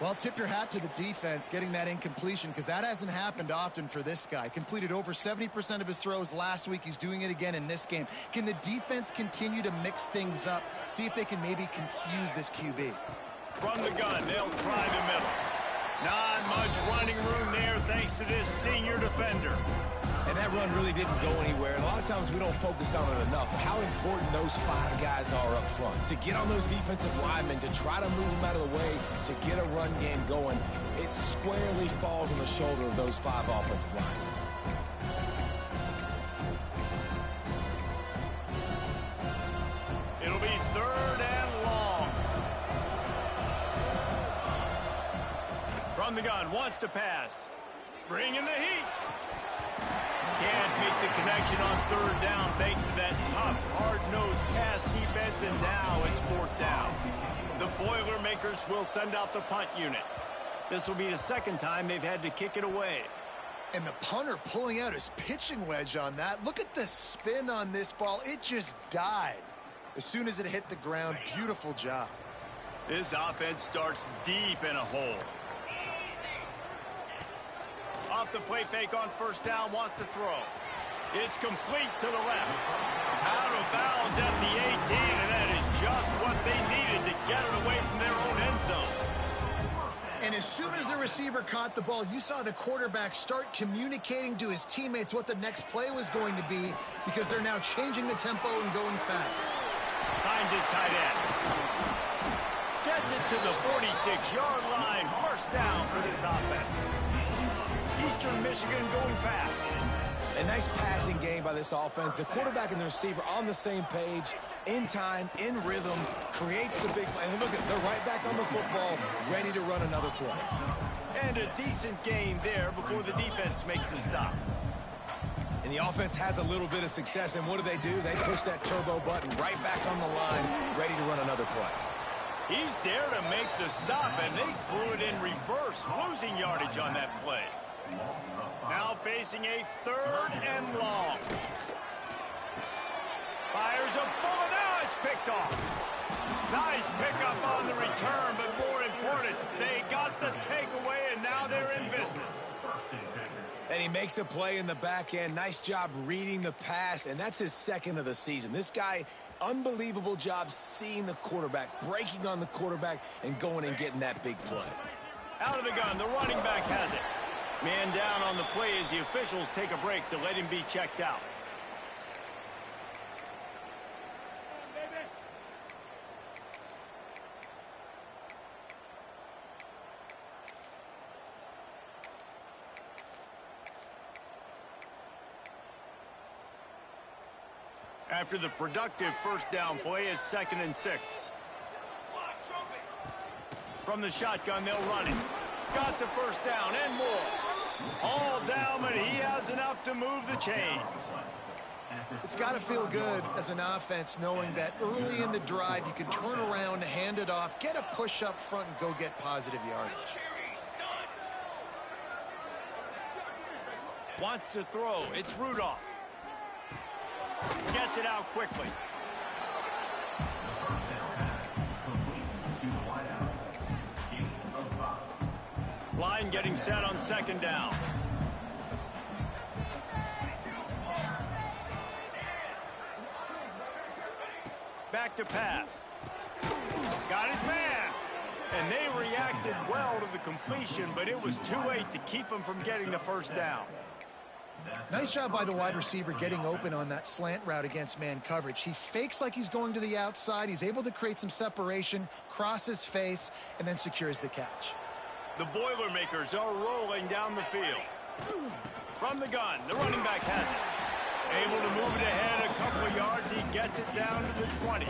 Well, tip your hat to the defense getting that incompletion, because that hasn't happened often for this guy. Completed over 70% of his throws last week. He's doing it again in this game. Can the defense continue to mix things up? See if they can maybe confuse this QB. From the gun, they'll try the middle. Not much running room there thanks to this senior defender. And that run really didn't go anywhere. And a lot of times we don't focus on it enough. How important those 5 guys are up front. To get on those defensive linemen, to try to move them out of the way, to get a run game going, it squarely falls on the shoulder of those 5 offensive linemen. It'll be 3rd and long. From the gun, wants to pass. Bring in the heat. Can't make the connection on 3rd down thanks to that tough, hard-nosed pass defense, and now it's 4th down. The Boilermakers will send out the punt unit. This will be the 2nd time they've had to kick it away. And the punter pulling out his pitching wedge on that. Look at the spin on this ball. It just died as soon as it hit the ground. Beautiful job. This offense starts deep in a hole. Off the play fake on 1st down, wants to throw. It's complete to the left. Out of bounds at the 18, and that is just what they needed to get it away from their own end zone. And as soon as the receiver caught the ball, you saw the quarterback start communicating to his teammates what the next play was going to be, because they're now changing the tempo and going fast. Finds his tight end. Gets it to the 46-yard line. 1st down for this offense. Eastern Michigan going fast. A nice passing game by this offense. The quarterback and the receiver on the same page, in time, in rhythm, creates the big play. And look at it, they're right back on the football, ready to run another play. And a decent gain there before the defense makes the stop. And the offense has a little bit of success, and what do? They push that turbo button right back on the line, ready to run another play. He's there to make the stop, and they threw it in reverse, losing yardage on that play. Now facing a 3rd and long. Fires a bullet. Now it's picked off. Nice pickup on the return, but more important, they got the takeaway, and now they're in business. And he makes a play in the back end. Nice job reading the pass, and that's his 2nd of the season. This guy, unbelievable job seeing the quarterback, breaking on the quarterback, and going and getting that big play. Out of the gun, the running back has it. Man down on the play as the officials take a break to let him be checked out. After the productive first down play, it's 2nd and 6. From the shotgun, they'll run it. Got the first down and more. All down, but he has enough to move the chains. It's got to feel good as an offense knowing that early in the drive you can turn around, hand it off, get a push up front, and go get positive yardage. Wants to throw. It's Rudolph. Gets it out quickly. Line getting set on 2nd down. Back to pass. Got his man. And they reacted well to the completion, but it was too late to keep him from getting the first down. Nice job by the wide receiver getting open on that slant route against man coverage. He fakes like he's going to the outside. He's able to create some separation, cross his face, and then secures the catch. The Boilermakers are rolling down the field. From the gun, the running back has it. Able to move it ahead a couple of yards. He gets it down to the 20.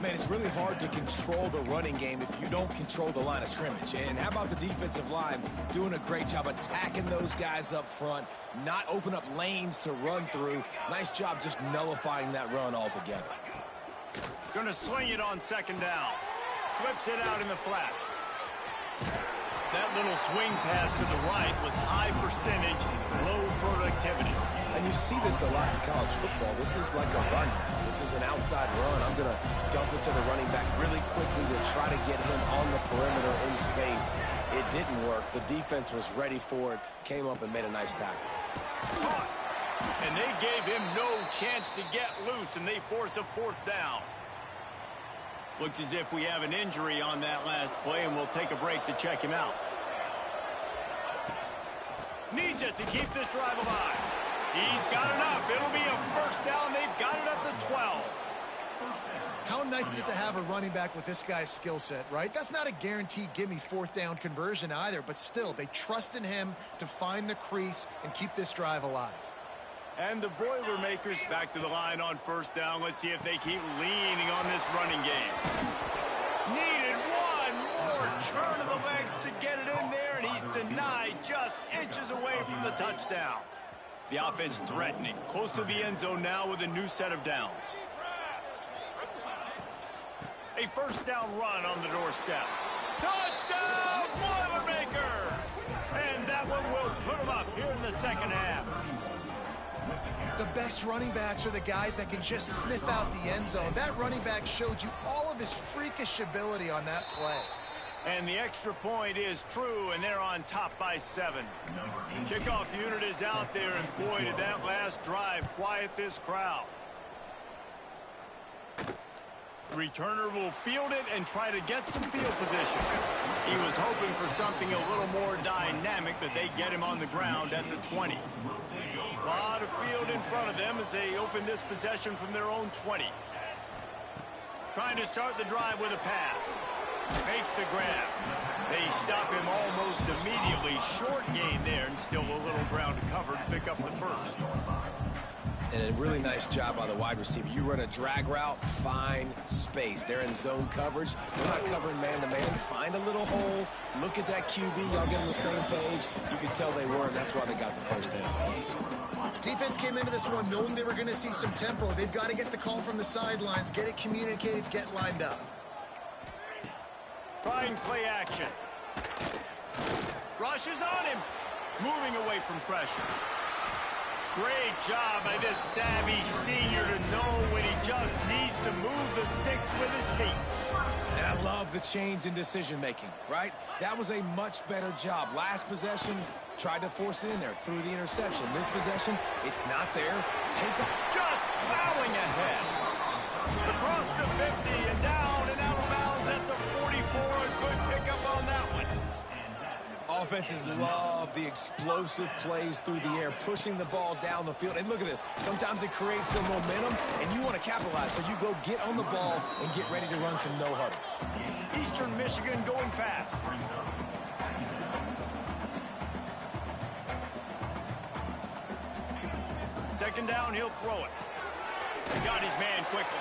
Man, it's really hard to control the running game if you don't control the line of scrimmage. And how about the defensive line doing a great job attacking those guys up front, not open up lanes to run through. Nice job just nullifying that run altogether. Gonna sling it on 2nd down. Flips it out in the flat. That little swing pass to the right was high percentage, low productivity. And you see this a lot in college football. This is like a run. This is an outside run. I'm going to dump it to the running back really quickly to try to get him on the perimeter in space. It didn't work. The defense was ready for it, came up and made a nice tackle. Caught. And they gave him no chance to get loose, and they force a 4th down. Looks as if we have an injury on that last play, and we'll take a break to check him out. Needs it to keep this drive alive. He's got enough. It'll be a 1st down. They've got it at the 12. How nice is it to have a running back with this guy's skill set, right? That's not a guaranteed gimme 4th down conversion either, but still, they trust in him to find the crease and keep this drive alive. And the Boilermakers back to the line on 1st down. Let's see if they keep leaning on this running game. Needed one more turn of the legs to get it in there, and he's denied just inches away from the touchdown. The offense threatening, close to the end zone now with a new set of downs. A 1st down run on the doorstep. Touchdown, Boilermakers! And that one will put them up here in the 2nd half. The best running backs are the guys that can just sniff out the end zone. That running back showed you all of his freakish ability on that play. And the extra point is true, and they're on top by 7. The kickoff unit is out there, and boy, did that last drive quiet this crowd. The returner will field it and try to get some field position. He was hoping for something a little more dynamic, but they get him on the ground at the 20. A lot of field in front of them as they open this possession from their own 20. Trying to start the drive with a pass. Makes the grab. They stop him almost immediately. Short gain there, and still a little ground to cover to pick up the 1st. And a really nice job by the wide receiver. You run a drag route, find space. They're in zone coverage. They're not covering man-to-man. Find a little hole. Look at that QB. Y'all get on the same page. You can tell they were, and that's why they got the first down. Defense came into this one knowing they were going to see some tempo. They've got to get the call from the sidelines, get it communicated, get lined up. Trying play action. Rushes on him. Moving away from pressure. Great job by this savvy senior to know when he just needs to move the sticks with his feet. And I love the change in decision-making, right? That was a much better job. Last possession, tried to force it in there, threw the interception. This possession, it's not there. Take off. Just plowing ahead. Across the 50 and down and out of bounds at the 44. A good pickup on that one. Offenses love the explosive plays through the air, pushing the ball down the field. And look at this. Sometimes it creates some momentum, and you want to capitalize. So you go get on the ball and get ready to run some no-huddle. Eastern Michigan going fast. Second down, he'll throw it. Got his man quickly.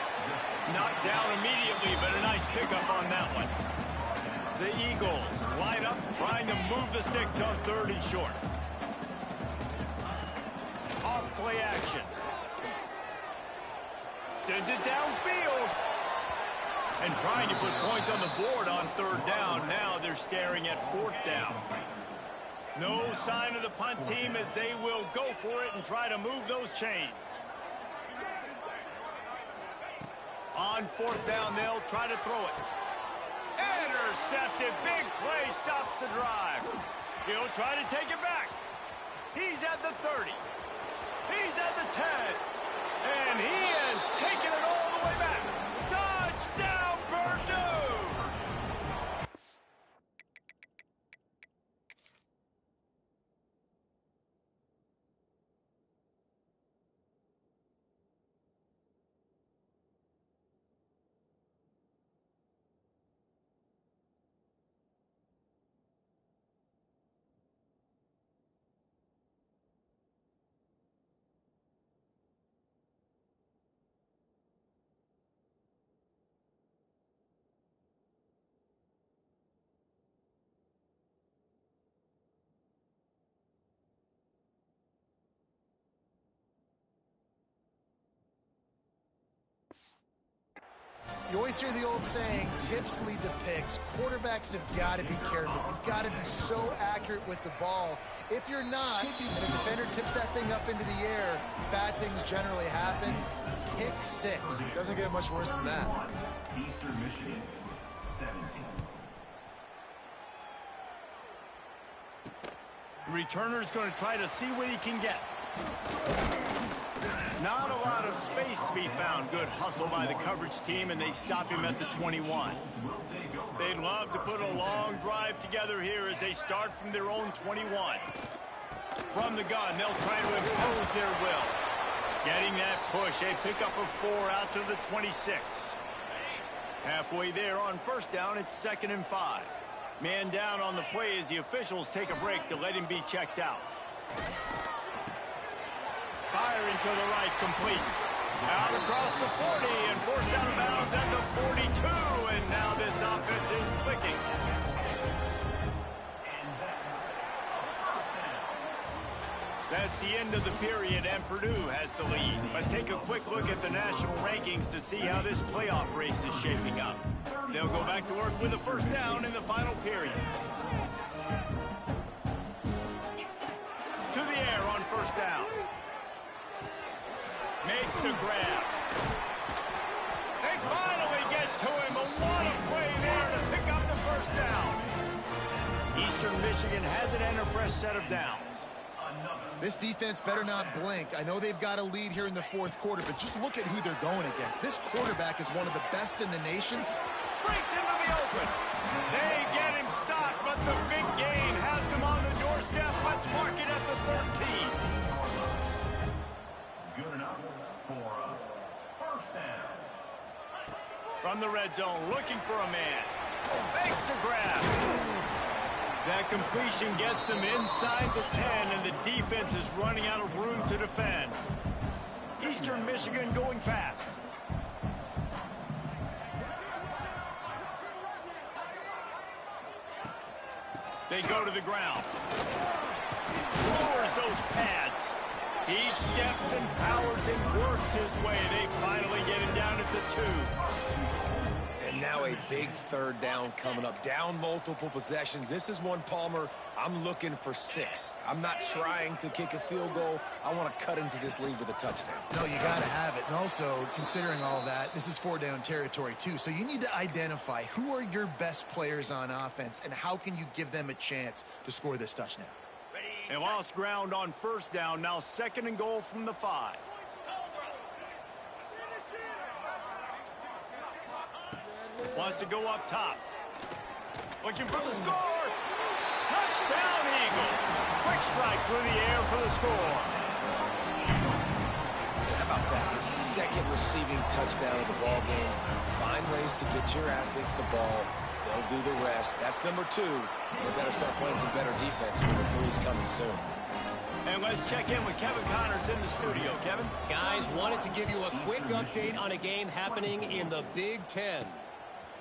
Knocked down immediately, but a nice pickup on that one. The Eagles line up, trying to move the sticks on 3rd and short. Off play action. Sends it downfield. And trying to put points on the board on 3rd down. Now they're staring at 4th down. No sign of the punt team as they will go for it and try to move those chains. On 4th down, they'll try to throw it. Intercepted. Big play stops the drive. He'll try to take it back. He's at the 30. He's at the 10. And he has taken it all the way back. Touchdown, Purdue! You always hear the old saying, tips lead to picks. Quarterbacks have got to be careful. You've got to be so accurate with the ball. If you're not, and a defender tips that thing up into the air, bad things generally happen. Pick 6. Doesn't get much worse than that. Eastern Michigan, 17. Returner's going to try to see what he can get. Not a lot of space to be found. Good hustle by the coverage team, and they stop him at the 21. They'd love to put a long drive together here as they start from their own 21. From the gun, they'll try to impose their will. Getting that push, a pickup of 4 out to the 26. Halfway there on 1st down, it's 2nd and 5. Man down on the play as the officials take a break to let him be checked out. Fire into the right, complete. Out across the 40 and forced out of bounds at the 42. And now this offense is clicking. That's the end of the period, and Purdue has the lead. Let's take a quick look at the national rankings to see how this playoff race is shaping up. They'll go back to work with a 1st down in the final period. To the air on 1st down. Makes the grab. They finally get to him. What a play there to pick up the 1st down. Eastern Michigan has it and a fresh set of downs. This defense better not blink. I know they've got a lead here in the 4th quarter, but just look at who they're going against. This quarterback is one of the best in the nation. Breaks into the open. They get him stopped, but the big gain has them on the doorstep. Let's mark it at the 13. Good enough for a 1st down. From the red zone, looking for a man. Makes the grab. That completion gets them inside the 10, and the defense is running out of room to defend. Eastern Michigan going fast. They go to the ground. Lowers those pads. He steps and powers and works his way. They finally get him down at the 2. And now a big third down coming up. Down multiple possessions. This is one, Palmer, I'm looking for 6. I'm not trying to kick a field goal. I want to cut into this lead with a touchdown. No, you got to have it. And also, considering all that, this is 4-down territory, too. So you need to identify who are your best players on offense and how can you give them a chance to score this touchdown. They lost ground on first down. Now 2nd and goal from the 5. Wants to go up top. Looking for the score. Touchdown, Eagles. Quick strike through the air for the score. How about that? His 2nd receiving touchdown of the ball game. Find ways to get your athletes the ball. They'll do the rest. That's number 2. They better start playing some better defense. Number 3 is coming soon. And let's check in with Kevin Connors in the studio. Kevin? Guys, wanted to give you a quick update on a game happening in the Big Ten.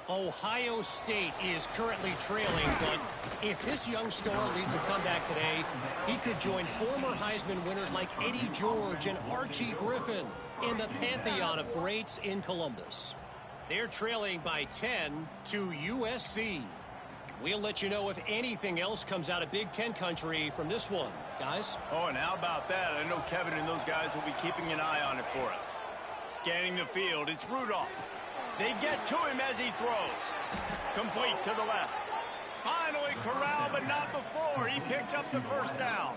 Ohio State is currently trailing, but if this young star leads a comeback today, he could join former Heisman winners like Eddie George and Archie Griffin in the pantheon of greats in Columbus. They're trailing by 10 to USC. We'll let you know if anything else comes out of Big Ten country from this one, guys. Oh, and how about that? I know Kevin and those guys will be keeping an eye on it for us. Scanning the field, it's Rudolph. They get to him as he throws. Complete to the left. Finally corralled, but not before. He picks up the first down.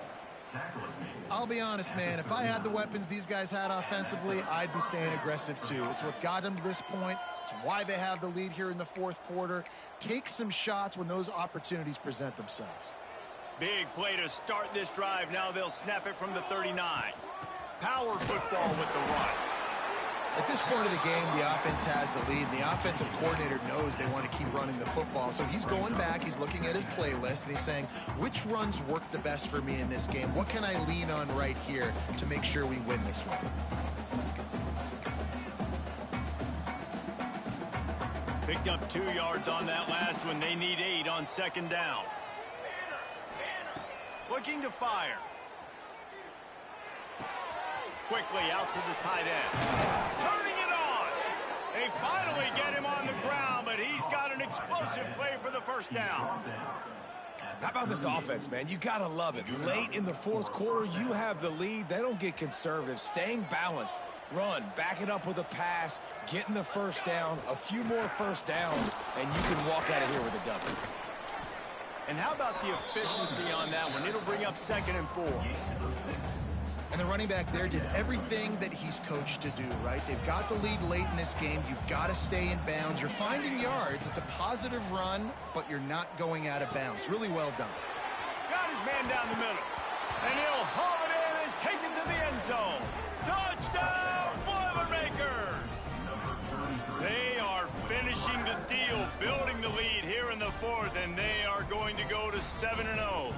I'll be honest, man. If I had the weapons these guys had offensively, I'd be staying aggressive too. It's what got them to this point. It's why they have the lead here in the 4th quarter. Take some shots when those opportunities present themselves. Big play to start this drive. Now they'll snap it from the 39. Power football with the run. At this point of the game, the offense has the lead. The offensive coordinator knows they want to keep running the football. So he's going back, he's looking at his playlist, and he's saying, which runs work the best for me in this game? What can I lean on right here to make sure we win this one? Picked up 2 yards on that last one. They need 8 on 2nd down. Looking to fire. Quickly out to the tight end. Turning it on. They finally get him on the ground, but he's got an explosive play for the first down. How about this offense, man? You got to love it. Late in the 4th quarter, you have the lead. They don't get conservative. Staying balanced. Run, back it up with a pass, getting the first down, a few more first downs, and you can walk out of here with a W. And how about the efficiency on that one? It'll bring up 2nd and 4. And the running back there did everything that he's coached to do, right? They've got the lead late in this game. You've got to stay in bounds. You're finding yards. It's a positive run, but you're not going out of bounds. Really well done. Got his man down the middle. And he'll haul it in and take it to the end zone. Touchdown, Boilermakers! They are finishing the deal, building the lead here in the 4th, and they are going to go to 7-0.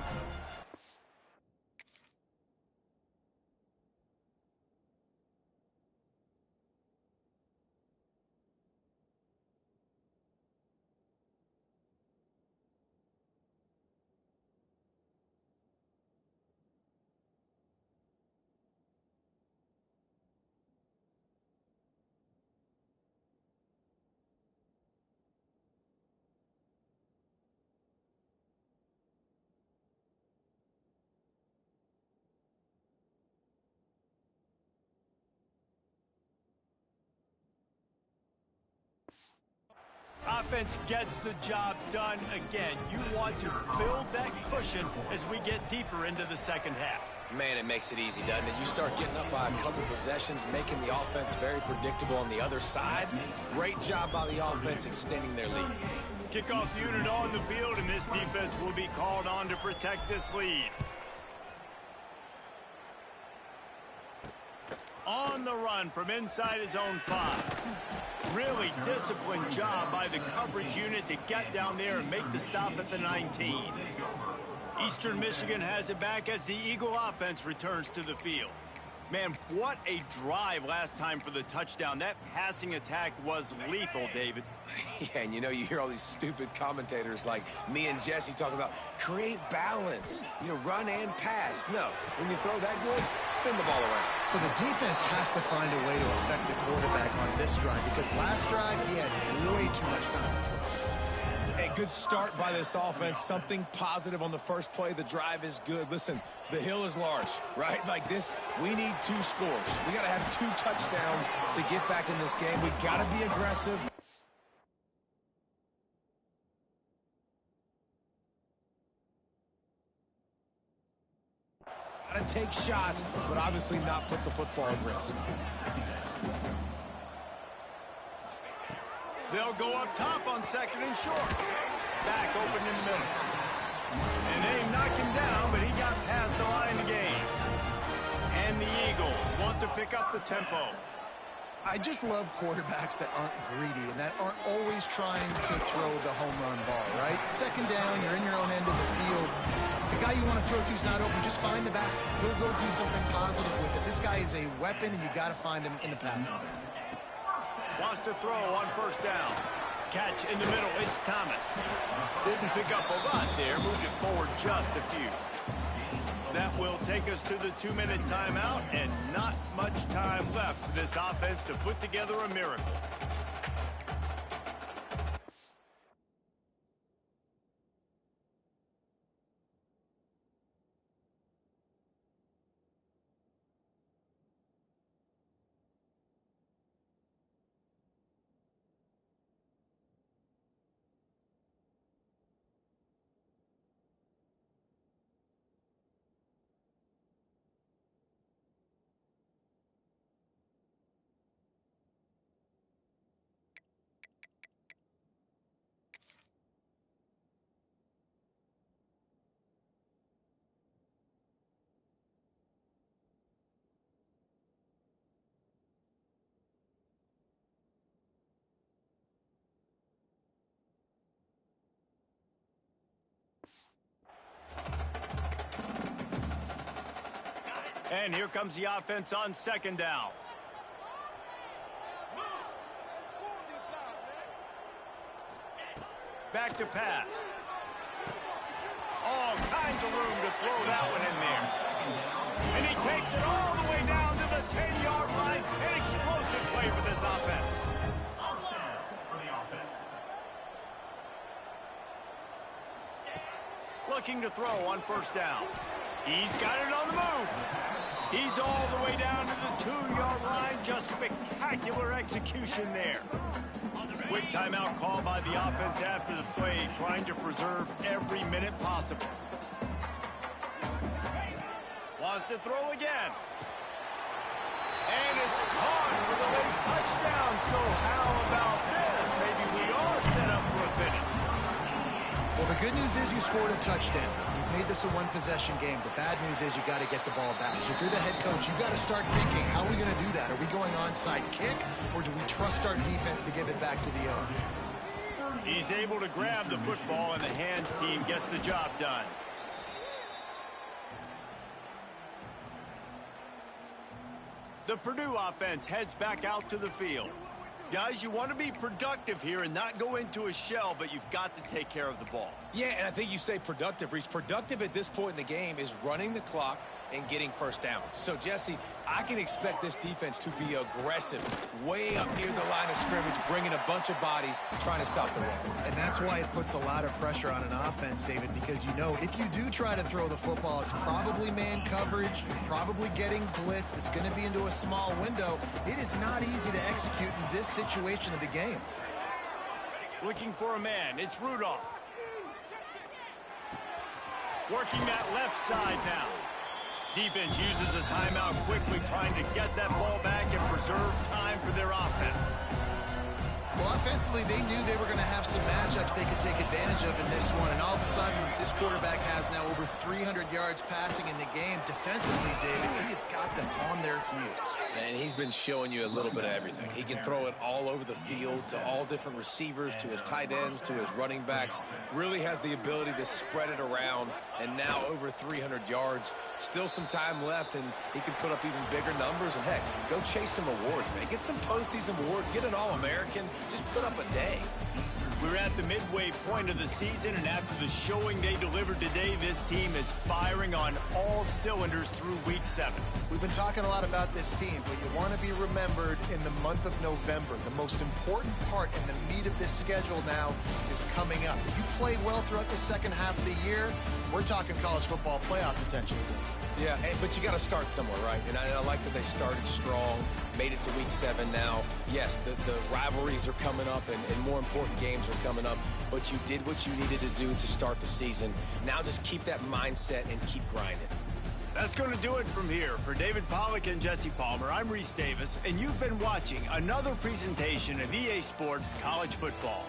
Offense gets the job done again. You want to build that cushion as we get deeper into the 2nd half. Man, it makes it easy, doesn't it? You start getting up by a couple possessions, making the offense very predictable on the other side. Great job by the offense extending their lead. Kickoff unit on the field, and this defense will be called on to protect this lead. On the run from inside his own 5. Really disciplined job by the coverage unit to get down there and make the stop at the 19. Eastern Michigan has it back as the Eagle offense returns to the field. Man, what a drive last time for the touchdown. That passing attack was lethal, David. Yeah, and you know, you hear all these stupid commentators like me and Jesse talking about create balance, run and pass. No, when you throw that good, spin the ball around. So the defense has to find a way to affect the quarterback on this drive because last drive he had way too much time to throw. A good start by this offense, something positive on the first play. The drive is good. Listen, the hill is large, right? Like this, we need 2 scores. We got to have 2 touchdowns to get back in this game. We got to be aggressive. Got to take shots, but obviously not put the football at risk. They'll go up top on 2nd and short. Back open in the middle. And they knock him down, but he got past the line of game. And the Eagles want to pick up the tempo. I just love quarterbacks that aren't greedy and that aren't always trying to throw the home run ball, right? 2nd down, you're in your own end of the field. The guy you want to throw to is not open. Just find the back. He'll go do something positive with it. This guy is a weapon, and you got to find him in the passing game. Wants to throw on 1st down. Catch in the middle. It's Thomas. Didn't pick up a lot there. Moved it forward just a few. That will take us to the 2-minute timeout, and not much time left for this offense to put together a miracle. And here comes the offense on 2nd down. Back to pass. All kinds of room to throw that one in there. And he takes it all the way down to the 10-yard line. An explosive play for this offense. Looking to throw on 1st down. He's got it on the move. He's all the way down to the 2-yard line. Just spectacular execution there. Quick timeout call by the offense after the play, trying to preserve every minute possible. Wants to throw again. And it's caught for the late touchdown. So how about this? Maybe we are set up for a finish. Well, the good news is you scored a touchdown. You've made this a 1-possession game. The bad news is you got to get the ball back. So if you're the head coach, you got to start thinking, how are we going to do that? Are we going onside kick, or do we trust our defense to give it back to the owner? He's able to grab the football, and the hands team gets the job done. The Purdue offense heads back out to the field. Guys, you want to be productive here and not go into a shell, but you've got to take care of the ball. Yeah, and I think you say productive, Reese. Productive at this point in the game is running the clock and getting 1st down. So, Jesse, I can expect this defense to be aggressive, way up near the line of scrimmage, bringing a bunch of bodies, trying to stop the run. And that's why it puts a lot of pressure on an offense, David, because you know if you do try to throw the football, it's probably man coverage, you're probably getting blitzed, it's going to be into a small window. It is not easy to execute in this situation of the game. Looking for a man, it's Rudolph. Working that left side now. Defense uses a timeout quickly, trying to get that ball back and preserve time for their offense. Well, offensively, they knew they were going to have some matchups they could take advantage of in this one, and all of a sudden, this quarterback has now over 300 yards passing in the game. Defensively, David, he has got them on their heels. And he's been showing you a little bit of everything. He can throw it all over the field to all different receivers, to his tight ends, to his running backs. Really has the ability to spread it around, and now over 300 yards. Still some time left, and he can put up even bigger numbers. And, heck, go chase some awards, man. Get some postseason awards. Get an All-American. Just put up a day. We're at the midway point of the season, and after the showing they delivered today, this team is firing on all cylinders through Week 7. We've been talking a lot about this team, but you want to be remembered in the month of November. The most important part and the meat of this schedule now is coming up. If you play well throughout the second half of the year, we're talking college football playoff potential. Yeah, but you got to start somewhere, right? And I like that they started strong, made it to Week 7 now. Yes, the rivalries are coming up, and more important games are coming up, but you did what you needed to do to start the season. Now just keep that mindset and keep grinding. That's going to do it from here. For David Pollack and Jesse Palmer, I'm Reese Davis, and you've been watching another presentation of EA Sports College Football.